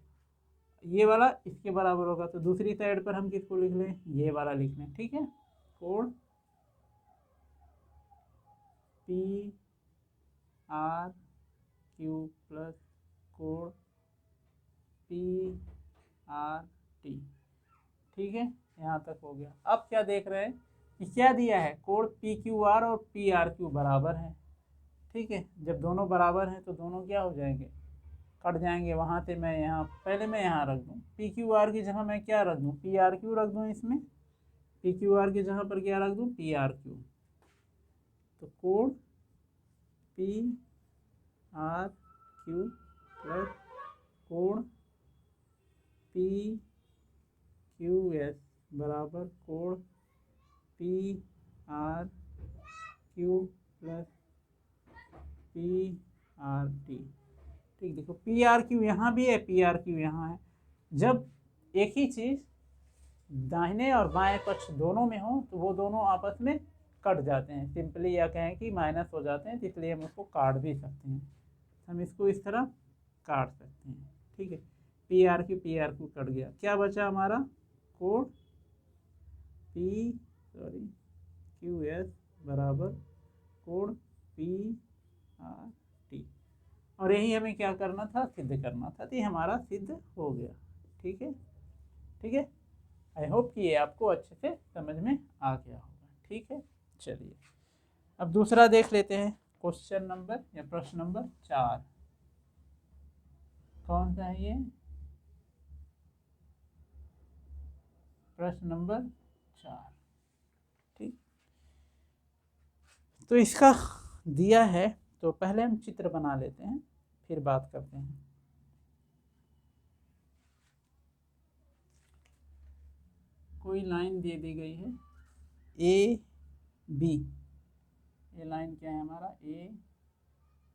S1: ये वाला इसके बराबर होगा, तो दूसरी साइड पर हम किसको लिख लें? ये वाला लिख लें। ठीक है, कोण पी आर क्यू प्लस कोण पी आर टी। ठीक है, यहाँ तक हो गया। अब क्या देख रहे हैं कि क्या दिया है? कोण पी क्यू आर और पी आर क्यू बराबर है। ठीक है, जब दोनों बराबर हैं तो दोनों क्या हो जाएंगे? कट जाएंगे। वहाँ से मैं यहाँ, पहले मैं यहाँ रख दूँ, पी क्यू आर की जगह मैं क्या रख दूँ? पी आर क्यू रख दूँ इसमें। पी क्यू आर की जगह पर क्या रख दूँ? P R Q. तो कोण पी आर क्यू प्लस कोण पी क्यू एस बराबर कोण P R Q plus P R T. ठीक, देखो पी आर क्यू यहाँ भी है, पी आर क्यू यहाँ है। जब एक ही चीज़ दाहिने और बाएं पक्ष दोनों में हो तो वो दोनों आपस में कट जाते हैं, सिंपली या कहें कि माइनस हो जाते हैं, इसलिए हम उसको काट भी सकते हैं। हम इसको इस तरह काट सकते हैं। ठीक है, पी आर क्यू कट गया, क्या बचा हमारा? कोण क्यू एस बराबर कोण पी आर टी। और यही हमें क्या करना था? सिद्ध करना था, तो ये हमारा सिद्ध हो गया। ठीक है, ठीक है। आई होप कि ये आपको अच्छे से समझ में आ गया होगा। ठीक है, चलिए अब दूसरा देख लेते हैं। क्वेश्चन नंबर या प्रश्न नंबर 4 कौन सा है? ये प्रश्न नंबर 4। ठीक, तो इसका दिया है, तो पहले हम चित्र बना लेते हैं, फिर बात करते हैं। कोई लाइन दे दी गई है ए बी, ये लाइन क्या है? हमारा ए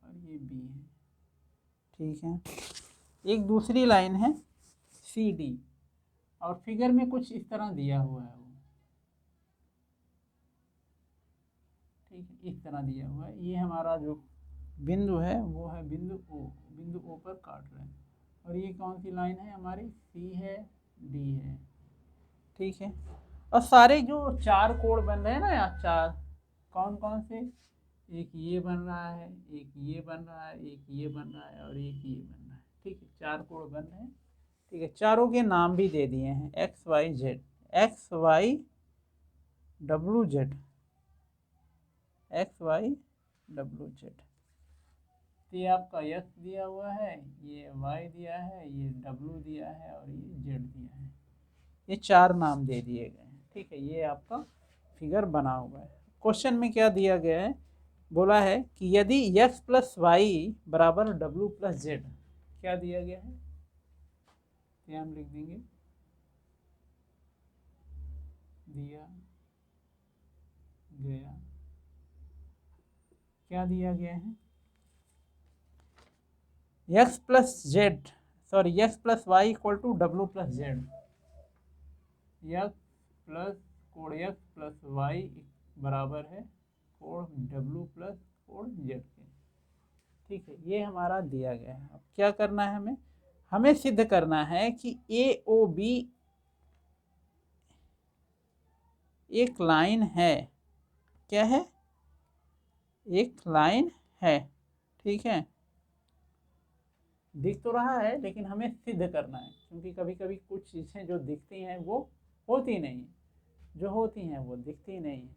S1: और ये बी है। ठीक है, एक दूसरी लाइन है सी डी, और फिगर में कुछ इस तरह दिया हुआ है वो। ठीक है, इस तरह दिया हुआ है। ये हमारा जो बिंदु है वो है बिंदु ओ, बिंदु ओ पर काट रहे हैं। और ये कौन सी लाइन है हमारी? सी है, डी है। ठीक है, और सारे जो 4 कोण बन रहे हैं ना, यहाँ 4, कौन कौन से? एक ये बन रहा है, एक ये बन रहा है, एक ये बन रहा है, और एक ये बन रहा है। ठीक है, 4 कोण बन रहे हैं। ठीक है, चारों के नाम भी दे दिए हैं, X Y Z, X Y W Z, X Y W Z. तो ये आपका एक्स दिया हुआ है, ये वाई दिया है, ये डब्लू दिया है, और ये जेड दिया है। ये 4 नाम दे दिए गए हैं। ठीक है, ये आपका फिगर बना हुआ है। क्वेश्चन में क्या दिया गया है? बोला है कि यदि एक्स प्लस वाई बराबर डब्लू प्लस जेड, क्या दिया गया है? ये हम लिख देंगे, दिया गया, क्या दिया गया है? X plus Z sorry X plus Y equal to W plus Z, X plus कोड एक्स प्लस वाई बराबर है कोड डब्ल्यू प्लस कोड जेड के। ठीक है, ये हमारा दिया गया है। अब क्या करना है हमें, हमें सिद्ध करना है कि ए ओ बी एक लाइन है। क्या है, एक लाइन है। ठीक है, दिख तो रहा है लेकिन हमें सिद्ध करना है, क्योंकि कभी कभी कुछ चीज़ें जो दिखती हैं वो होती नहीं है, जो होती हैं वो दिखती नहीं है।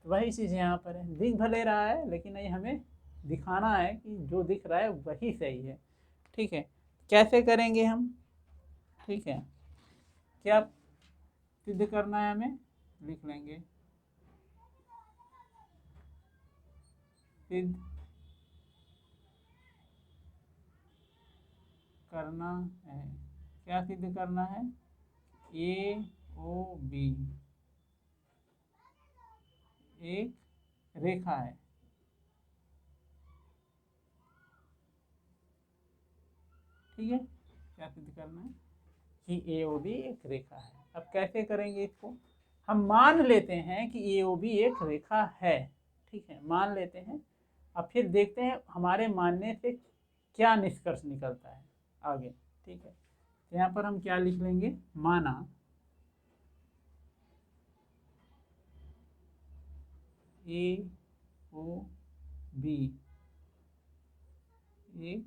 S1: तो वही चीज़ यहाँ पर है, दिख भले रहा है लेकिन ये हमें दिखाना है कि जो दिख रहा है वही सही है। ठीक है, कैसे करेंगे हम। ठीक है, क्या सिद्ध करना है हमें, लिख लेंगे सिद्ध करना है। क्या सिद्ध करना है, ए ओ बी एक रेखा है। ठीक है, क्या सिद्ध करना है कि ए ओ बी एक रेखा है। अब कैसे करेंगे इसको, हम मान लेते हैं कि ए ओ बी एक रेखा है। ठीक है, मान लेते हैं। अब फिर देखते हैं हमारे मानने से क्या निष्कर्ष निकलता है आगे। ठीक है, तो यहाँ पर हम क्या लिख लेंगे, माना ए ओ बी एक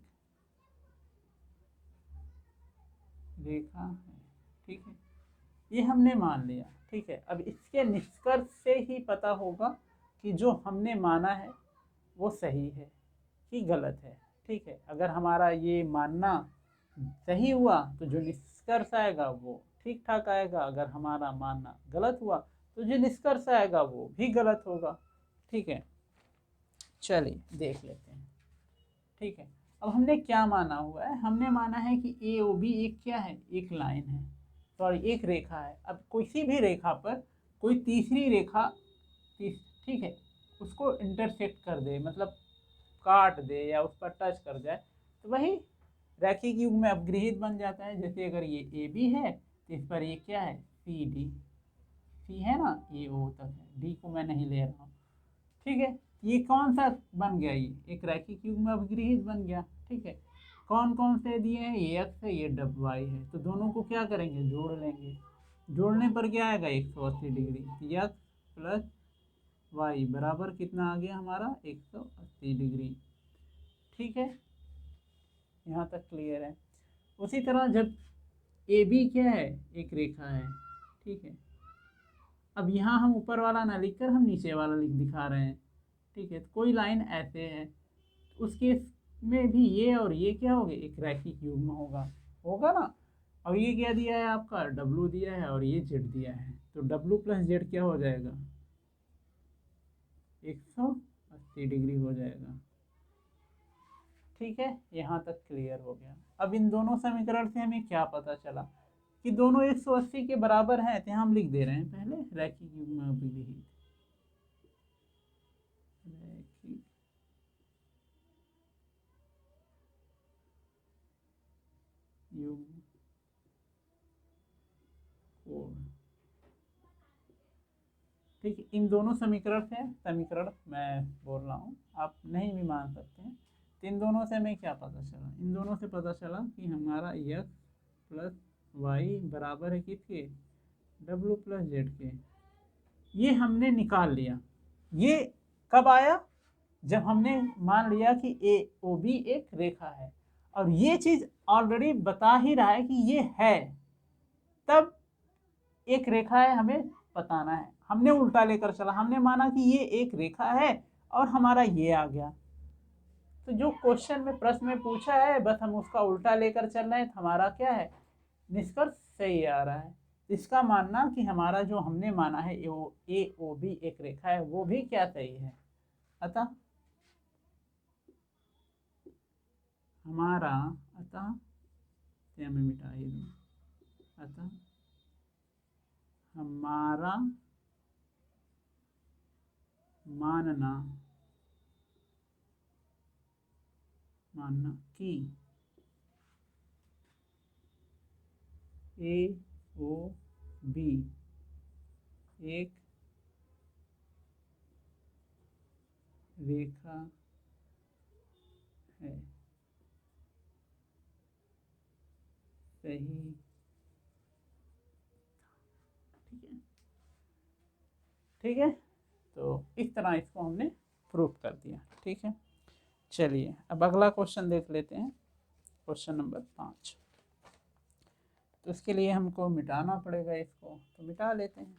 S1: रेखा है। ठीक है, ये हमने मान लिया। ठीक है, अब इसके निष्कर्ष से ही पता होगा कि जो हमने माना है वो सही है कि गलत है। ठीक है, अगर हमारा ये मानना सही हुआ तो जो निष्कर्ष आएगा वो ठीक ठाक आएगा, अगर हमारा मानना गलत हुआ तो जो निष्कर्ष आएगा वो भी गलत होगा। ठीक है, चलिए देख लेते हैं। ठीक है, अब हमने क्या माना हुआ है, हमने माना है कि ए ओ बी एक क्या है, एक लाइन है, सॉरी एक रेखा है। अब किसी भी रेखा पर कोई तीसरी रेखा ठीक है उसको इंटरसेक्ट कर दे, मतलब काट दे या उस पर टच कर जाए, तो वही रैखिक युग में अपगृहित बन जाता है। जैसे अगर ये ए बी है तो इस पर ये क्या है, सी डी, सी है ना, ये ओ तक है, डी को मैं नहीं ले रहा हूँ। ठीक है, ये कौन सा बन गया, ये एक रैखिक युग में अपगृहित बन गया। ठीक है, कौन कौन से दिए हैं, ये एक्स है ये डब वाई है, तो दोनों को क्या करेंगे, जोड़ लेंगे। जोड़ने पर क्या आएगा, 180 डिग्री, एक्स प्लस वाई बराबर कितना आ गया हमारा, 180 डिग्री। ठीक है, यहाँ तक क्लियर है। उसी तरह जब ए बी क्या है, एक रेखा है। ठीक है, अब यहाँ हम ऊपर वाला ना लिखकर हम नीचे वाला लिख दिखा रहे हैं। ठीक है, तो कोई लाइन ऐसे है, उस केस में भी ये और ये क्या हो गए, एक रैखिक युग्म होगा, होगा ना। और ये क्या दिया है आपका, डब्लू दिया है और ये जेड दिया है, तो डब्लू प्लस जेड क्या हो जाएगा, 180 डिग्री हो जाएगा। ठीक है, यहाँ तक क्लियर हो गया। अब इन दोनों समीकरण से हमें क्या पता चला कि दोनों 180 के बराबर हैं, तो हम लिख दे रहे हैं पहले रैखिक युग्म अभिविहित, रैखिक युग्म कोण। ठीक है, इन दोनों समीकरण से, समीकरण मैं बोल रहा हूँ, आप नहीं भी मान सकते हैं। तो इन दोनों से हमें क्या पता चला, इन दोनों से पता चला कि हमारा एक्स प्लस वाई बराबर है किसके, डब्लू प्लस जेड के। ये हमने निकाल लिया। ये कब आया, जब हमने मान लिया कि ए ओ बी एक रेखा है, और ये चीज़ ऑलरेडी बता ही रहा है कि ये है, तब एक रेखा है हमें बताना है। हमने उल्टा लेकर चला, हमने माना कि ये एक रेखा है और हमारा ये आ गया, तो जो क्वेश्चन में प्रश्न में पूछा है बस हम उसका उल्टा लेकर चल रहे हैं, तो हमारा क्या है, निष्कर्ष सही आ रहा है। इसका मानना कि हमारा जो हमने माना है ए ओ बी एक रेखा है वो भी क्या सही है। अतः हमारा, अतः से हमें मिटा ही दूँ, अतः हमारा मानना मानना कि ए ओ बी एक रेखा है, सही। ठीक है, ठीक है, तो इस तरह इसको हमने प्रूफ कर दिया। ठीक है, चलिए अब अगला क्वेश्चन देख लेते हैं, क्वेश्चन नंबर 5। तो इसके लिए हमको मिटाना पड़ेगा इसको, तो मिटा लेते हैं।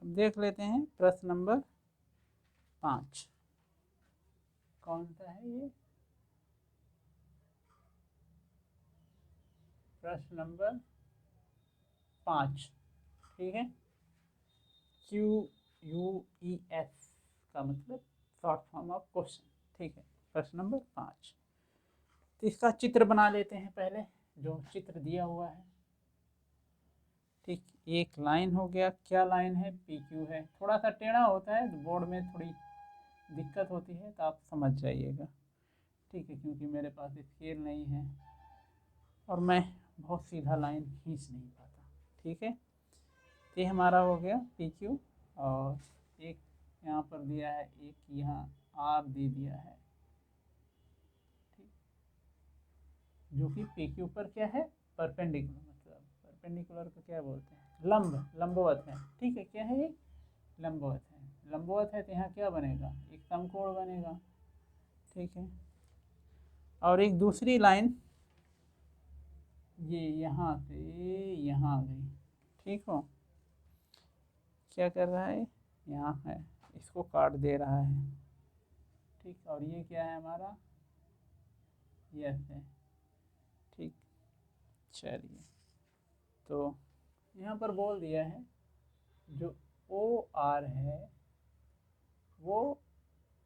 S1: अब देख लेते हैं प्रश्न नंबर 5 कौन सा है ये। प्रश्न नंबर 5, ठीक है, QUES का मतलब शॉर्ट फॉर्म ऑफ क्वेश्चन। ठीक है, प्रश्न नंबर 5। तो इसका चित्र बना लेते हैं पहले, जो चित्र दिया हुआ है। ठीक, एक लाइन हो गया, क्या लाइन है, PQ है। थोड़ा सा टेढ़ा होता है, बोर्ड में थोड़ी दिक्कत होती है, तो आप समझ जाइएगा। ठीक है, क्योंकि मेरे पास स्केल नहीं है और मैं बहुत सीधा लाइन खींच नहीं पाता। ठीक है, ये हमारा हो गया PQ, और एक यहाँ पर दिया है, एक यहाँ R दे दिया है, ठीक, जो कि PQ पर क्या है, परपेंडिकुलर, मतलब परपेंडिकुलर को क्या बोलते हैं, लंबवत है। ठीक है, क्या है ये, लंबवत है। लंबवत है तो यहाँ क्या बनेगा, एक समकोण बनेगा। ठीक है, और एक दूसरी लाइन ये यहाँ से यहाँ गई। ठीक हो, क्या कर रहा है, यहाँ है, इसको काट दे रहा है। ठीक, और ये क्या है हमारा, यस है। ठीक, चलिए, तो यहाँ पर बोल दिया है जो OR है वो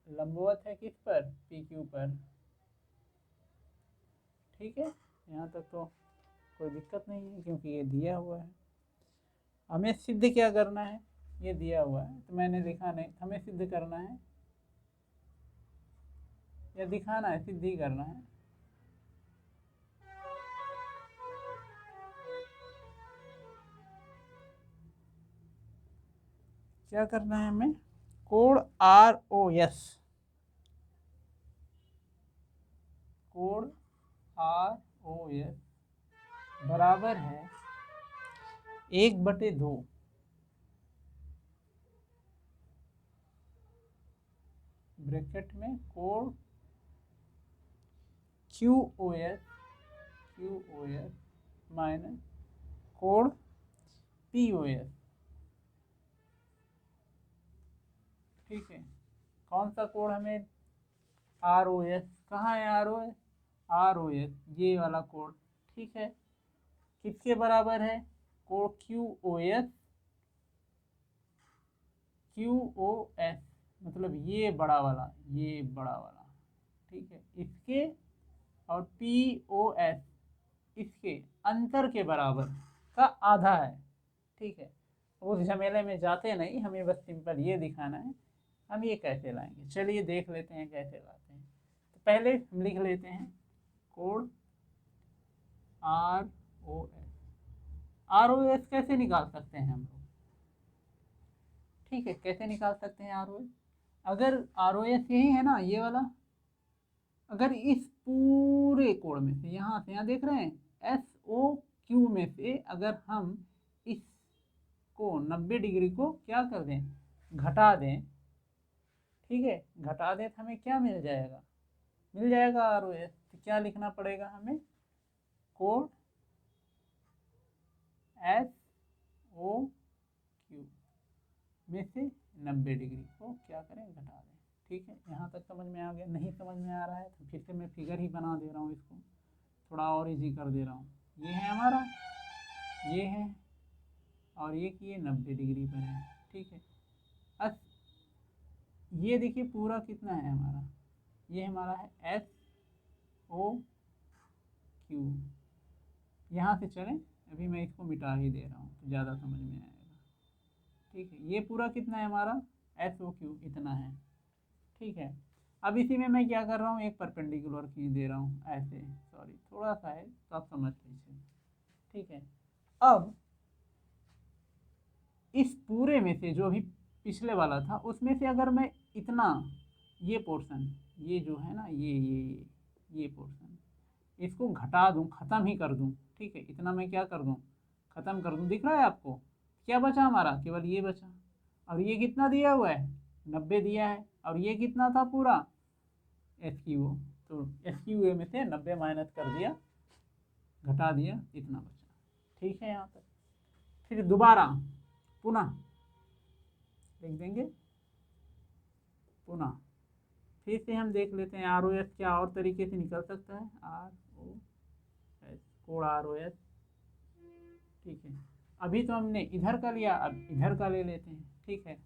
S1: लंबवत है किस पर, PQ पर। ठीक है, यहाँ तक तो कोई दिक्कत नहीं है, क्योंकि ये दिया हुआ है। हमें सिद्ध क्या करना है, ये दिया हुआ है तो मैंने लिखा नहीं, हमें सिद्ध करना है या दिखाना है, सिद्ध ही करना है। क्या करना है हमें, कोण ROS, कोण ROS बराबर है 1/2 ब्रैकेट में कोण QOS माइनस कोण POS। ठीक है, कौन सा कोण हमें, ROS, कहाँ है ROS ये वाला कोण। ठीक है, किसके बराबर है, कोण QOS मतलब ये बड़ा वाला, ये बड़ा वाला। ठीक है, इसके और POS इसके अंतर के बराबर का आधा है। ठीक है, उस झमेले में जाते नहीं, हमें बस सिंपल ये दिखाना है हम ये कैसे लाएंगे। चलिए देख लेते हैं कैसे लाते हैं। तो पहले हम लिख लेते हैं कोण ROS कैसे निकाल सकते हैं हम लोग। ठीक है, कैसे निकाल सकते हैं ROS, अगर ROS यही है ना, ये वाला, अगर इस पूरे कोण में से यहाँ से यहाँ देख रहे हैं SOQ में से अगर हम इसको 90 डिग्री को क्या कर दें, घटा दें। ठीक है, घटा दें तो हमें क्या मिल जाएगा, ROS। तो क्या लिखना पड़ेगा हमें, कोण SOQ में से 90 डिग्री को क्या करें, घटा दें। ठीक है, यहाँ तक समझ में आ गया, नहीं समझ में आ रहा है तो फिर से मैं फिगर ही बना दे रहा हूँ, इसको थोड़ा और इजी कर दे रहा हूँ। ये है हमारा, ये है, और ये कि ये 90 डिग्री पर है। ठीक है, अब ये देखिए पूरा कितना है हमारा, ये हमारा है SOQ, क्यू, यहाँ से चलें, अभी मैं इसको मिटा ही दे रहा हूँ तो ज़्यादा समझ में आएगा। ठीक है, ये पूरा कितना है हमारा, एस ओ क्यू इतना है। ठीक है, अब इसी में मैं क्या कर रहा हूँ, एक परपेंडिकुलर खींच दे रहा हूँ ऐसे, सॉरी थोड़ा सा है तो आप समझ लीजिए। ठीक है, अब इस पूरे में से जो भी पिछले वाला था उसमें से अगर मैं इतना, ये पोर्शन, ये जो है ना, ये पोर्शन, इसको घटा दूं, ख़त्म ही कर दूं। ठीक है, इतना मैं क्या कर दूं, ख़त्म कर दूं। दिख रहा है आपको, क्या बचा हमारा, केवल ये बचा। और ये कितना दिया हुआ है, 90 दिया है, और ये कितना था पूरा, एस क्यू ओ, तो एस क्यू ए में से 90 माइनस कर दिया, घटा दिया, इतना बचा। ठीक है, यहाँ तक। फिर दोबारा पुनः लिख देंगे, पुनः फिर से हम देख लेते हैं आर ओ एस क्या और तरीके से निकल सकता है, आर ओ एस, कोड आर ओ एस। ठीक है, अभी तो हमने इधर का लिया, अब इधर का ले लेते हैं। ठीक है,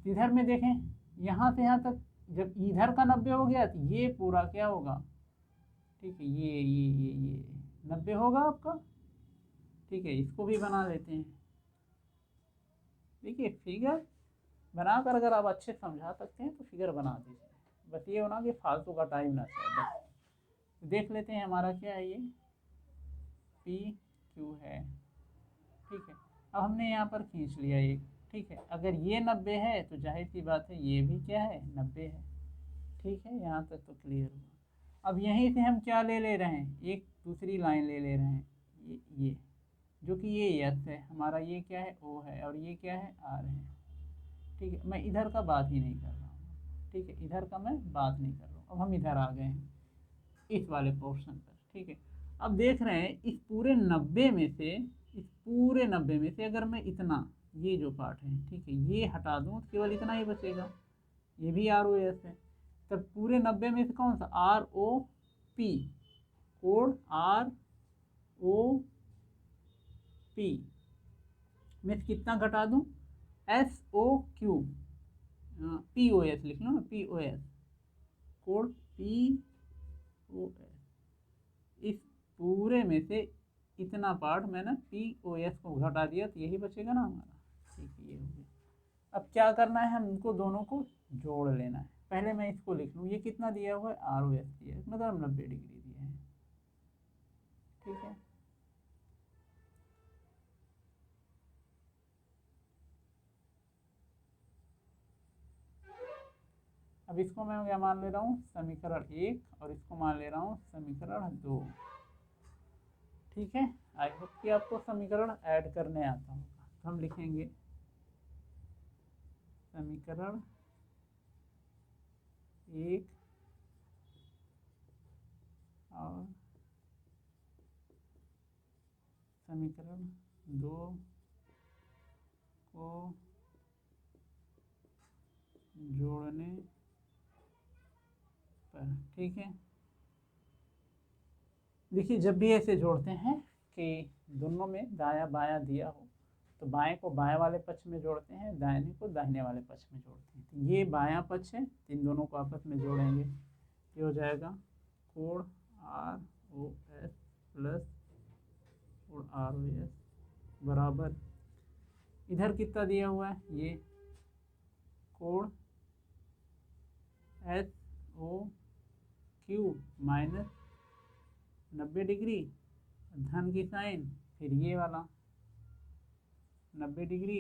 S1: इधर में देखें, यहाँ से यहाँ तक जब इधर का 90 हो गया तो ये पूरा क्या होगा, ठीक है, ये 90 होगा आपका। ठीक है, इसको भी बना लेते हैं। देखिए, फिगर बनाकर अगर आप अच्छे समझा सकते हैं तो फिगर बना दीजिए, बस ये होना कि फालतू का टाइम ना चाहिए। बस देख लेते हैं हमारा क्या है, ये पी क्यू है। ठीक है, अब हमने यहाँ पर खींच लिया एक। ठीक है, अगर ये 90 है तो जाहिर सी बात है ये भी क्या है, 90 है। ठीक है, यहाँ तक तो क्लियर हुआ। अब यहीं से हम क्या ले ले रहे हैं, एक दूसरी लाइन ले ले रहे हैं, ये जो कि ये यस है हमारा, ये क्या है, ओ है, और ये क्या है, आर है। ठीक है, मैं इधर का बात ही नहीं कर रहा हूँ। ठीक है, इधर का मैं बात नहीं कर रहा हूँ। अब हम इधर आ गए हैं इस वाले पोर्शन पर। ठीक है, अब देख रहे हैं इस पूरे 90 में से, इस पूरे 90 में से अगर मैं इतना, ये जो पार्ट है, ठीक है, ये हटा दूँ तो केवल इतना ही बचेगा, ये भी आर ओ एस है। तब पूरे 90 में से कौन सा, आर ओ पी, कोड आर ओ पी में से कितना घटा दूँ, S O Q, P O S लिख लो ना, पी ओ एस, कोड पी ओ एस, इस पूरे में से इतना पार्ट मैंने पी ओ एस को घटा दिया तो यही बचेगा ना हमारा। ठीक है, ये हो गया। अब क्या करना है, हम इनको दोनों को जोड़ लेना है। पहले मैं इसको लिख लूँ, ये कितना दिया हुआ है, आर ओ एस दिया है, मतलब 90 डिग्री दिया है। ठीक है, अब इसको मैं क्या मान ले रहा हूँ, समीकरण 1, और इसको मान ले रहा हूँ समीकरण 2। ठीक है, आई होप कि आपको समीकरण ऐड करने आता होगा। तो हम लिखेंगे समीकरण 1 और समीकरण 2 को जोड़ने पर। ठीक है, देखिए जब भी ऐसे जोड़ते हैं कि दोनों में दायां बायां दिया हो तो बाएं को बाएं वाले पक्ष में जोड़ते हैं, दाहिने को दाहिने वाले पक्ष में जोड़ते हैं। तो ये बायां पक्ष है, इन दोनों को आपस में जोड़ेंगे, ये हो जाएगा कोड आर ओ एस प्लस कोड आर ओ एस बराबर, इधर कितना दिया हुआ है, ये कोड S O Q minus 90 degree, धन की साइन, फिर ये वाला 90 डिग्री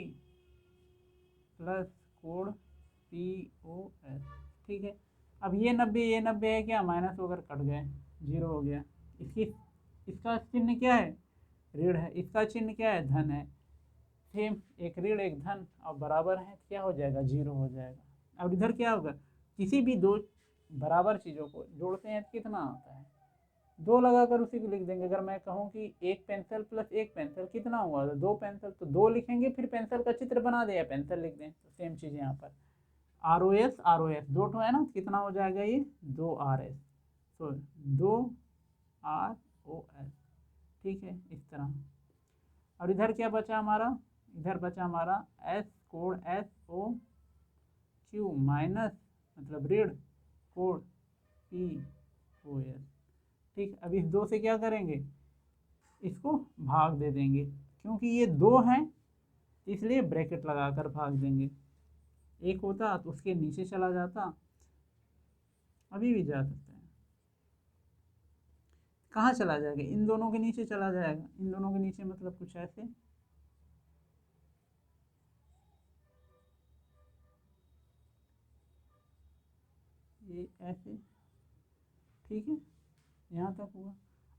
S1: प्लस कोड पी ओ एस। ठीक है, अब ये 90 है क्या, माइनस होकर कट गए, 0 हो गया। इसकी, इसका चिन्ह क्या है, ऋण है, इसका चिन्ह क्या है, धन है। सेम, एक ऋण एक धन और बराबर है, क्या हो जाएगा, 0 हो जाएगा। अब इधर क्या होगा, किसी भी दो बराबर चीज़ों को जोड़ते हैं तो कितना आता है, 2 लगाकर उसी को लिख देंगे। अगर मैं कहूँ कि एक पेंसिल प्लस एक पेंसिल कितना हुआ, तो 2 पेंसिल, तो 2 लिखेंगे, फिर पेंसिल का चित्र बना दे या पेंसिल लिख दें, तो सेम चीज़ यहाँ पर आर ओ एस 2 है ना, कितना हो जाएगा ये, 2 आर एस, तो 2 आर ओ एस। ठीक है, इस तरह। और इधर क्या बचा हमारा, इधर बचा हमारा एस कोड एस ओ क्यू माइनस, मतलब ऋण कोड पी ओ एस। ठीक, अब इस 2 से क्या करेंगे, इसको भाग दे देंगे, क्योंकि ये 2 हैं इसलिए ब्रैकेट लगाकर भाग देंगे। एक होता तो उसके नीचे चला जाता, अभी भी जा सकता है। कहाँ चला जाएगा, इन दोनों के नीचे चला जाएगा, इन दोनों के नीचे मतलब कुछ ऐसे, ये ऐसे, ठीक है, यहाँ तक हुआ।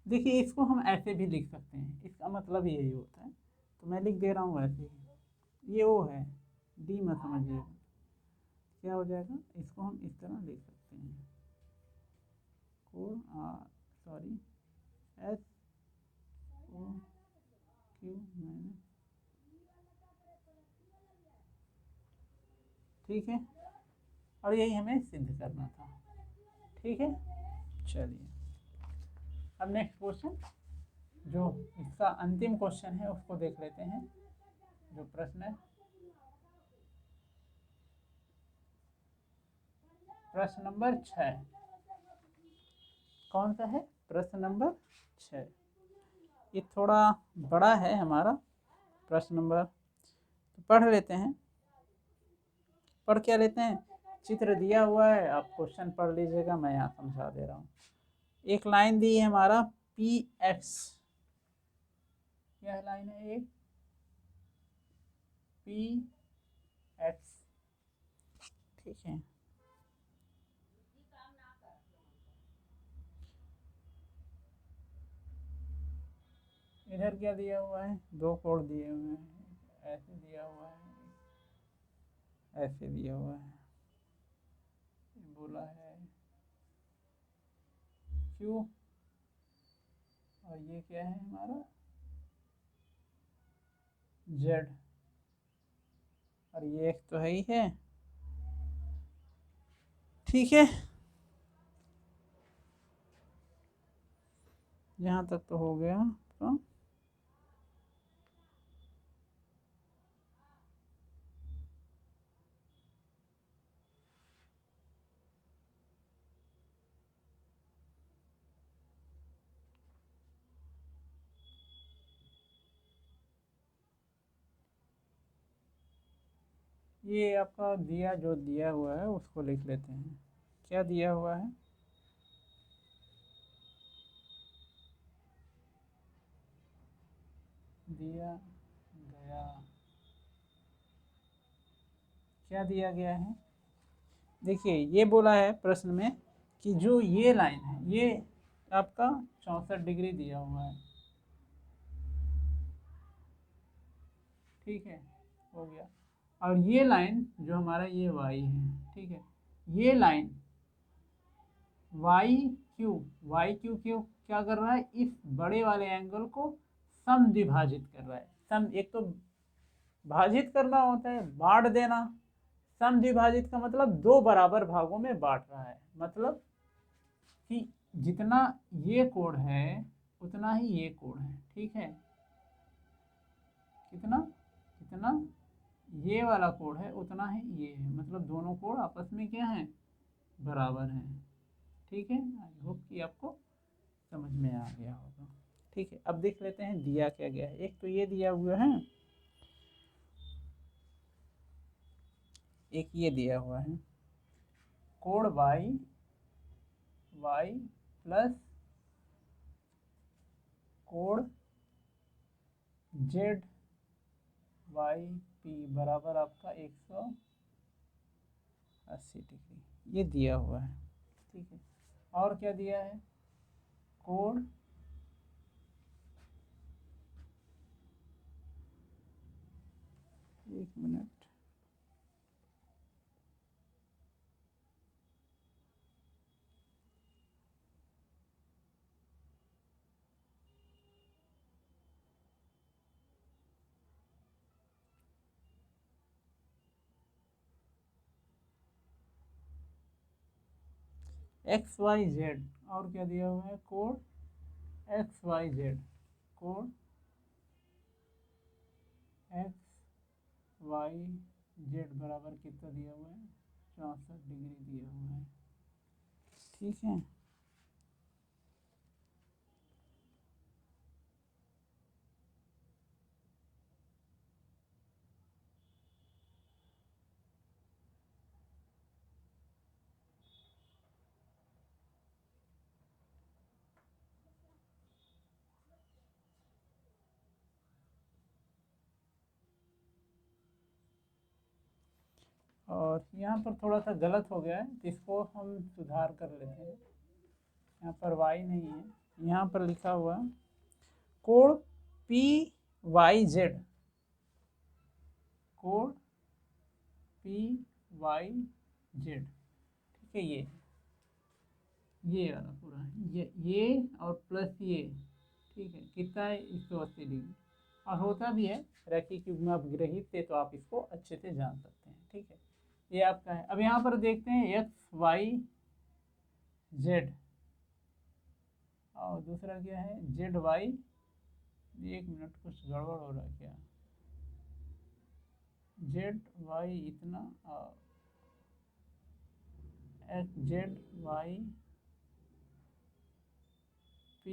S1: देखिए इसको हम ऐसे भी लिख सकते हैं, इसका मतलब यही होता है, तो मैं लिख दे रहा हूँ ऐसे ही। ये ओ है, डी मत समझिएगा, क्या हो जाएगा, इसको हम इस तरह लिख सकते हैं, sorry, S O Q minus, ठीक है, और यही हमें सिद्ध करना था। ठीक है, चलिए अब नेक्स्ट क्वेश्चन, जो इसका अंतिम क्वेश्चन है उसको देख लेते हैं। जो प्रश्न है, प्रश्न नंबर 6, कौन सा है, प्रश्न नंबर 6। ये थोड़ा बड़ा है हमारा प्रश्न नंबर, तो पढ़ लेते हैं। पढ़ क्या लेते हैं, चित्र दिया हुआ है, आप क्वेश्चन पढ़ लीजिएगा, मैं यहाँ समझा दे रहा हूँ। एक लाइन दी है हमारा पी एक्स, क्या लाइन है, एक पी एक्स, ठीक है, इधर क्या दिया हुआ है, 2 कोण दिए हुए हैं, ऐसे दिया हुआ है, ऐसे दिया हुआ है, बोला है क्यू, और ये क्या है हमारा जेड, और ये एक तो है ही है, ठीक है, यहाँ तक तो हो गया। तो ये आपका दिया, जो दिया हुआ है उसको लिख लेते हैं, क्या दिया हुआ है, दिया गया, क्या दिया गया है, देखिए ये बोला है प्रश्न में कि जो ये लाइन है ये आपका 64 डिग्री दिया हुआ है, ठीक है, हो गया, और ये लाइन जो हमारा ये वाई है, ठीक है, ये line Y Q, Y Q Q क्या कर रहा है, इस बड़े वाले एंगल को समद्विभाजित कर रहा है। सम एक तो भाजित करना होता है, बांट देना, समद्विभाजित का मतलब 2 बराबर भागों में बांट रहा है, मतलब कि जितना ये कोण है उतना ही ये कोण है, ठीक है, कितना, जितना ये वाला कोण है उतना ही ये है, मतलब दोनों कोण आपस में क्या है, बराबर हैं, ठीक है। आई होप कि आपको समझ में आ गया होगा। ठीक है, अब देख लेते हैं दिया क्या गया है। एक तो ये दिया हुआ है, एक ये दिया हुआ है, कोण वाई, वाई प्लस कोण जेड वाई पी बराबर आपका 180 डिग्री, ये दिया हुआ है, ठीक है। और क्या दिया है, कोण एक मिनट, एक्स वाई जेड, और क्या दिया हुआ है, कोण एक्स वाई जेड, कोण एक्स वाई जेड बराबर कितना दिया हुआ है, 64 डिग्री दिया हुआ है, ठीक है। और यहाँ पर थोड़ा सा गलत हो गया है, तो इसको हम सुधार कर लेते हैं। यहाँ पर y नहीं है, यहाँ पर लिखा हुआ कोण PYZ, कोण PYZ, ठीक है। ये वाला पूरा ये और प्लस ये, ठीक है, कितना है 180 डिग्री। और होता भी है रैखिक युग्म अपग्रहित से, तो आप इसको अच्छे से जान सकते हैं, ठीक है। ये आपका है। अब यहाँ पर देखते हैं XYZ और दूसरा क्या है ZY। एक मिनट, कुछ गड़बड़ हो रहा है क्या? ZY इतना और ZY P,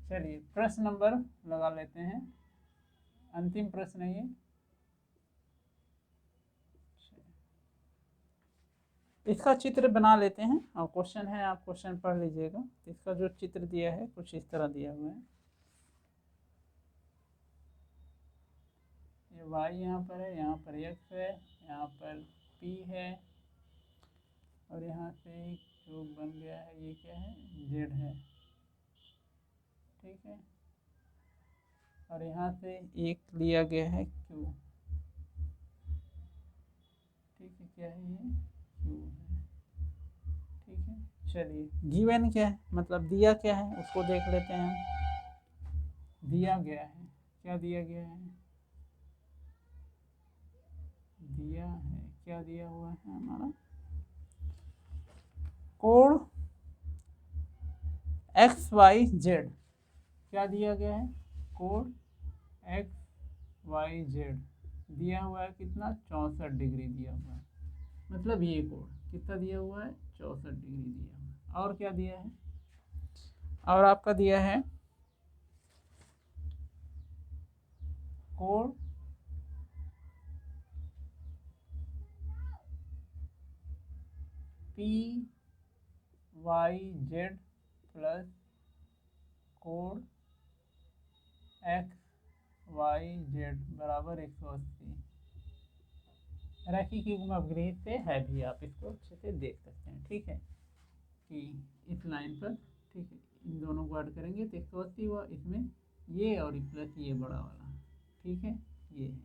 S1: चलिए प्रश्न नंबर लगा लेते हैं, अंतिम प्रश्न है ये। इसका चित्र बना लेते हैं और क्वेश्चन है, आप क्वेश्चन पढ़ लीजिएगा। इसका जो चित्र दिया है कुछ इस तरह दिया हुआ है। ये y यहाँ पर है, यहाँ पर x है, यहाँ पर p है, और यहाँ से जो बन गया है ये क्या है z है, ठीक है। और यहाँ से एक लिया गया है q, ठीक है, क्या है ये q है, ठीक है। चलिए गिवन क्या है, मतलब दिया क्या है उसको देख लेते हैं हम। दिया गया है, क्या दिया गया है, दिया है, क्या दिया हुआ है हमारा, कोण XYZ, क्या दिया गया है, कोण XYZ दिया हुआ है कितना 64 डिग्री दिया हुआ है, मतलब ये कोण कितना दिया हुआ है 64 डिग्री दिया हुआ है। और क्या दिया है, और आपका दिया है कोण PYZ प्लस कोण XYZ बराबर 180। रैखिक युग्म अपग्रहित से है भी, आप इसको अच्छे से देख सकते हैं, ठीक है, कि इस लाइन पर, ठीक है, इन दोनों को ऐड करेंगे तो 180 हुआ, इसमें ये और प्लस ये बड़ा वाला, ठीक है, ये है,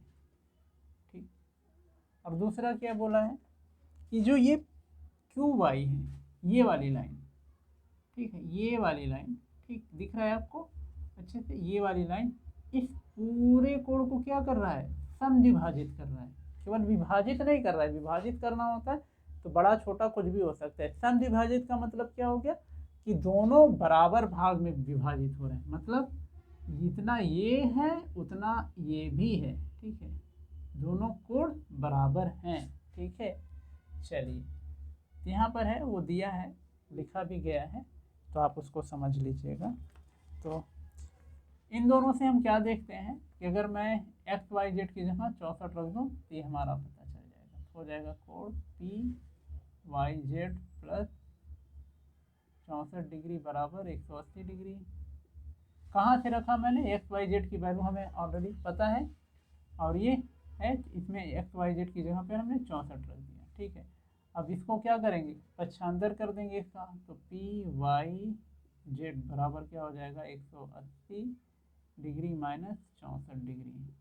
S1: ठीक। और दूसरा क्या बोला है कि जो ये QY है, ये वाली लाइन, ठीक है, ये वाली लाइन, ठीक दिख रहा है आपको अच्छे से, ये वाली लाइन इस पूरे कोण को क्या कर रहा है, समद्विभाजित कर रहा है। केवल विभाजित नहीं कर रहा है, विभाजित करना होता है तो बड़ा छोटा कुछ भी हो सकता है। समद्विभाजित का मतलब क्या हो गया कि दोनों बराबर भाग में विभाजित हो रहे हैं, मतलब जितना ये है उतना ये भी है, ठीक है, दोनों कोण बराबर हैं, ठीक है। चलिए यहाँ पर है वो दिया है, लिखा भी गया है, तो आप उसको समझ लीजिएगा। तो इन दोनों से हम क्या देखते हैं कि अगर मैं XYZ की जगह 64 रख दूँ तो ये हमारा पता चल जाएगा, तो हो जाएगा कोण PYZ प्लस 64 डिग्री बराबर 180 डिग्री। कहाँ से रखा मैंने, XYZ की वैल्यू हमें ऑलरेडी पता है, और ये है इसमें XYZ की जगह पे हमने 64 रख दिया, ठीक है। अब इसको क्या करेंगे, पक्षांतर कर देंगे इसका, तो PYZ बराबर क्या हो जाएगा 180 डिग्री माइनस 64 डिग्री।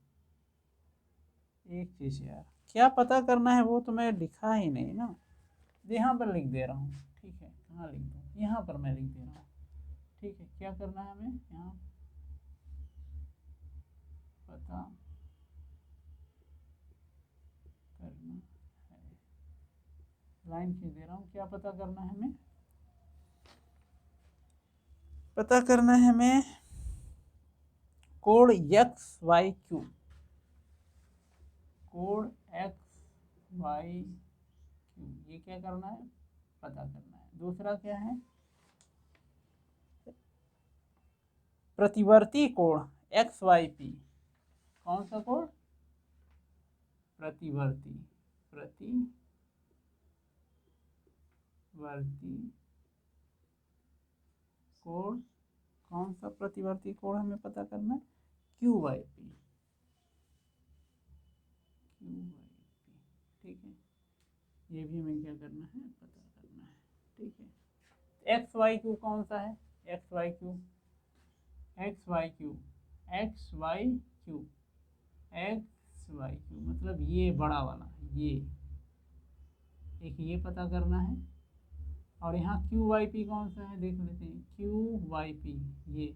S1: एक चीज़ यार, क्या पता करना है वो तो मैं लिखा ही नहीं ना, यहाँ पर लिख दे रहा हूँ, ठीक है, कहाँ लिख दूँ, यहाँ पर मैं लिख दे रहा हूँ, ठीक है। क्या करना है हमें, यहाँ पता करना है, लाइन खींच दे रहा हूँ, क्या पता करना है हमें, पता करना है हमें कोण XYQ, कोण वाई क्यू, ये क्या करना है, पता करना है। दूसरा क्या है, प्रतिवर्ती कोण एक्स वाई पी। कौन सा कोण, प्रतिवर्ती, प्रतिवर्ती कोण, कौन सा प्रतिवर्ती कोण हमें पता करना है, Q Y P, Q Y P, ठीक है। ये भी हमें क्या करना है, पता करना है, ठीक है। एक्स वाई क्यू कौन सा है, X Y Q, X Y Q, X Y Q, X Y Q मतलब ये बड़ा वाला, ये एक, ये पता करना है। और यहाँ क्यू वाई पी कौन सा है, देख लेते हैं, क्यू वाई पी ये,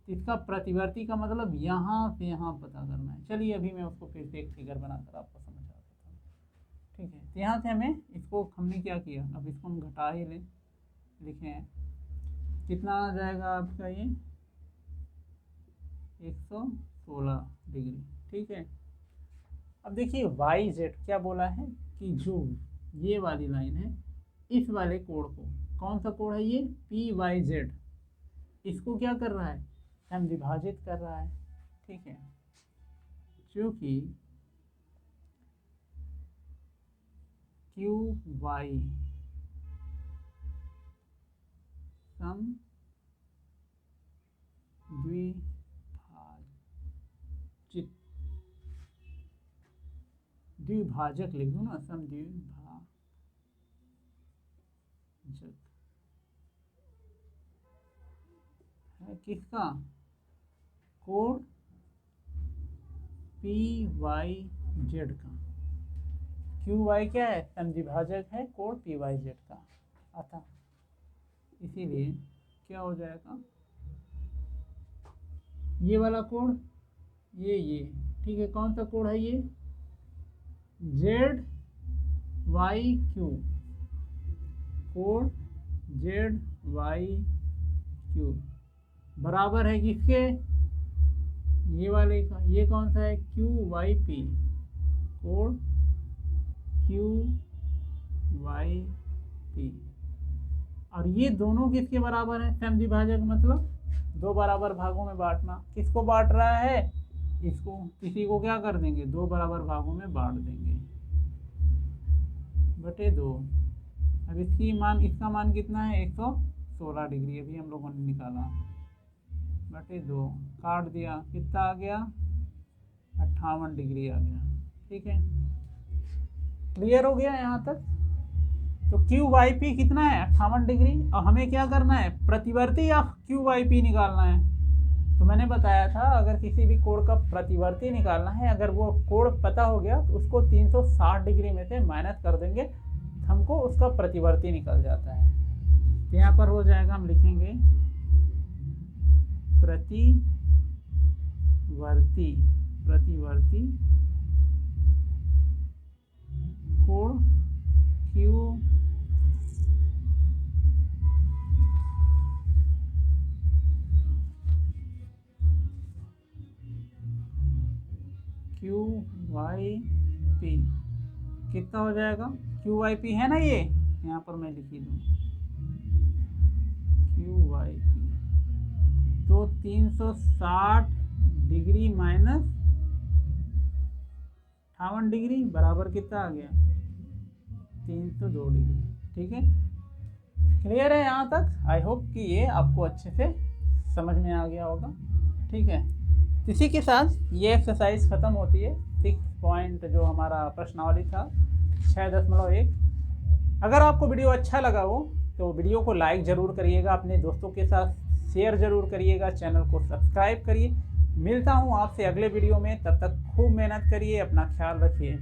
S1: इसका प्रतिवर्ती का मतलब यहाँ से यहाँ पता करना है। चलिए अभी मैं उसको फिर से एक फिगर बनाकर आपको समझा देता हूँ, ठीक है। तो यहाँ से हमें इसको, हमने क्या किया, अब इसको हम घटा ही लें, लिखे हैं कितना आ जाएगा आपका ये 116 डिग्री, ठीक है। अब देखिए वाई जेड क्या बोला है कि जो ये वाली लाइन है, इस वाले कोण को, कौन सा कोण है ये, पी वाई जेड, इसको क्या कर रहा है, हम विभाजित कर रहा है, ठीक है। क्योंकि क्यू वाई सम द्विभाजक लिख दूँ ना, सम द्विभाजक है किसका, कोण पी वाई जेड का। क्यू वाई क्या है, समद्विभाजक है कोण पी वाई जेड का, अतः इसीलिए क्या हो जाएगा, ये वाला कोण, ये ठीक है, कौन सा कोण है ये, जेड वाई क्यू, कोण जेड वाई क्यू बराबर है किसके, ये वाले का, ये कौन सा है, क्यू वाई पी, कोण क्यू वाई पी। और ये दोनों किसके बराबर है, समद्विभाजक मतलब दो बराबर भागों में बांटना। किसको बांट रहा है, इसको, किसी को क्या कर देंगे, दो बराबर भागों में बांट देंगे, बटे 2। अब इसका मान कितना है, 116 डिग्री, अभी हम लोगों ने निकाला, बटे 2, काट दिया, कितना आ गया, 58 डिग्री आ गया, ठीक है। क्लियर हो गया यहाँ तक। तो क्यू वाई पी कितना है, 58 डिग्री, और हमें क्या करना है, प्रतिवर्ती या क्यू वाई पी निकालना है। तो मैंने बताया था अगर किसी भी कोण का प्रतिवर्ती निकालना है, अगर वो कोण पता हो गया तो उसको 360 डिग्री में से माइनस कर देंगे, हमको उसका प्रतिवर्ती निकल जाता है। तो यहाँ पर हो जाएगा, हम लिखेंगे प्रतिवर्ती कोण क्यू वाई पी कितना हो जाएगा, क्यू वाई पी है ना, ये यहाँ पर मैं लिखी दूँ, क्यू वाई पी, तो 360 डिग्री माइनस 58 डिग्री बराबर कितना आ गया, 302 डिग्री, ठीक है। क्लियर है यहाँ तक। आई होप कि ये आपको अच्छे से समझ में आ गया होगा, ठीक है। इसी के साथ ये एक्सरसाइज ख़त्म होती है। 6 पॉइंट जो हमारा प्रश्नावली था 6.1। अगर आपको वीडियो अच्छा लगा हो तो वीडियो को लाइक ज़रूर करिएगा, अपने दोस्तों के साथ शेयर ज़रूर करिएगा, चैनल को सब्सक्राइब करिए। मिलता हूँ आपसे अगले वीडियो में, तब तक खूब मेहनत करिए, अपना ख्याल रखिए।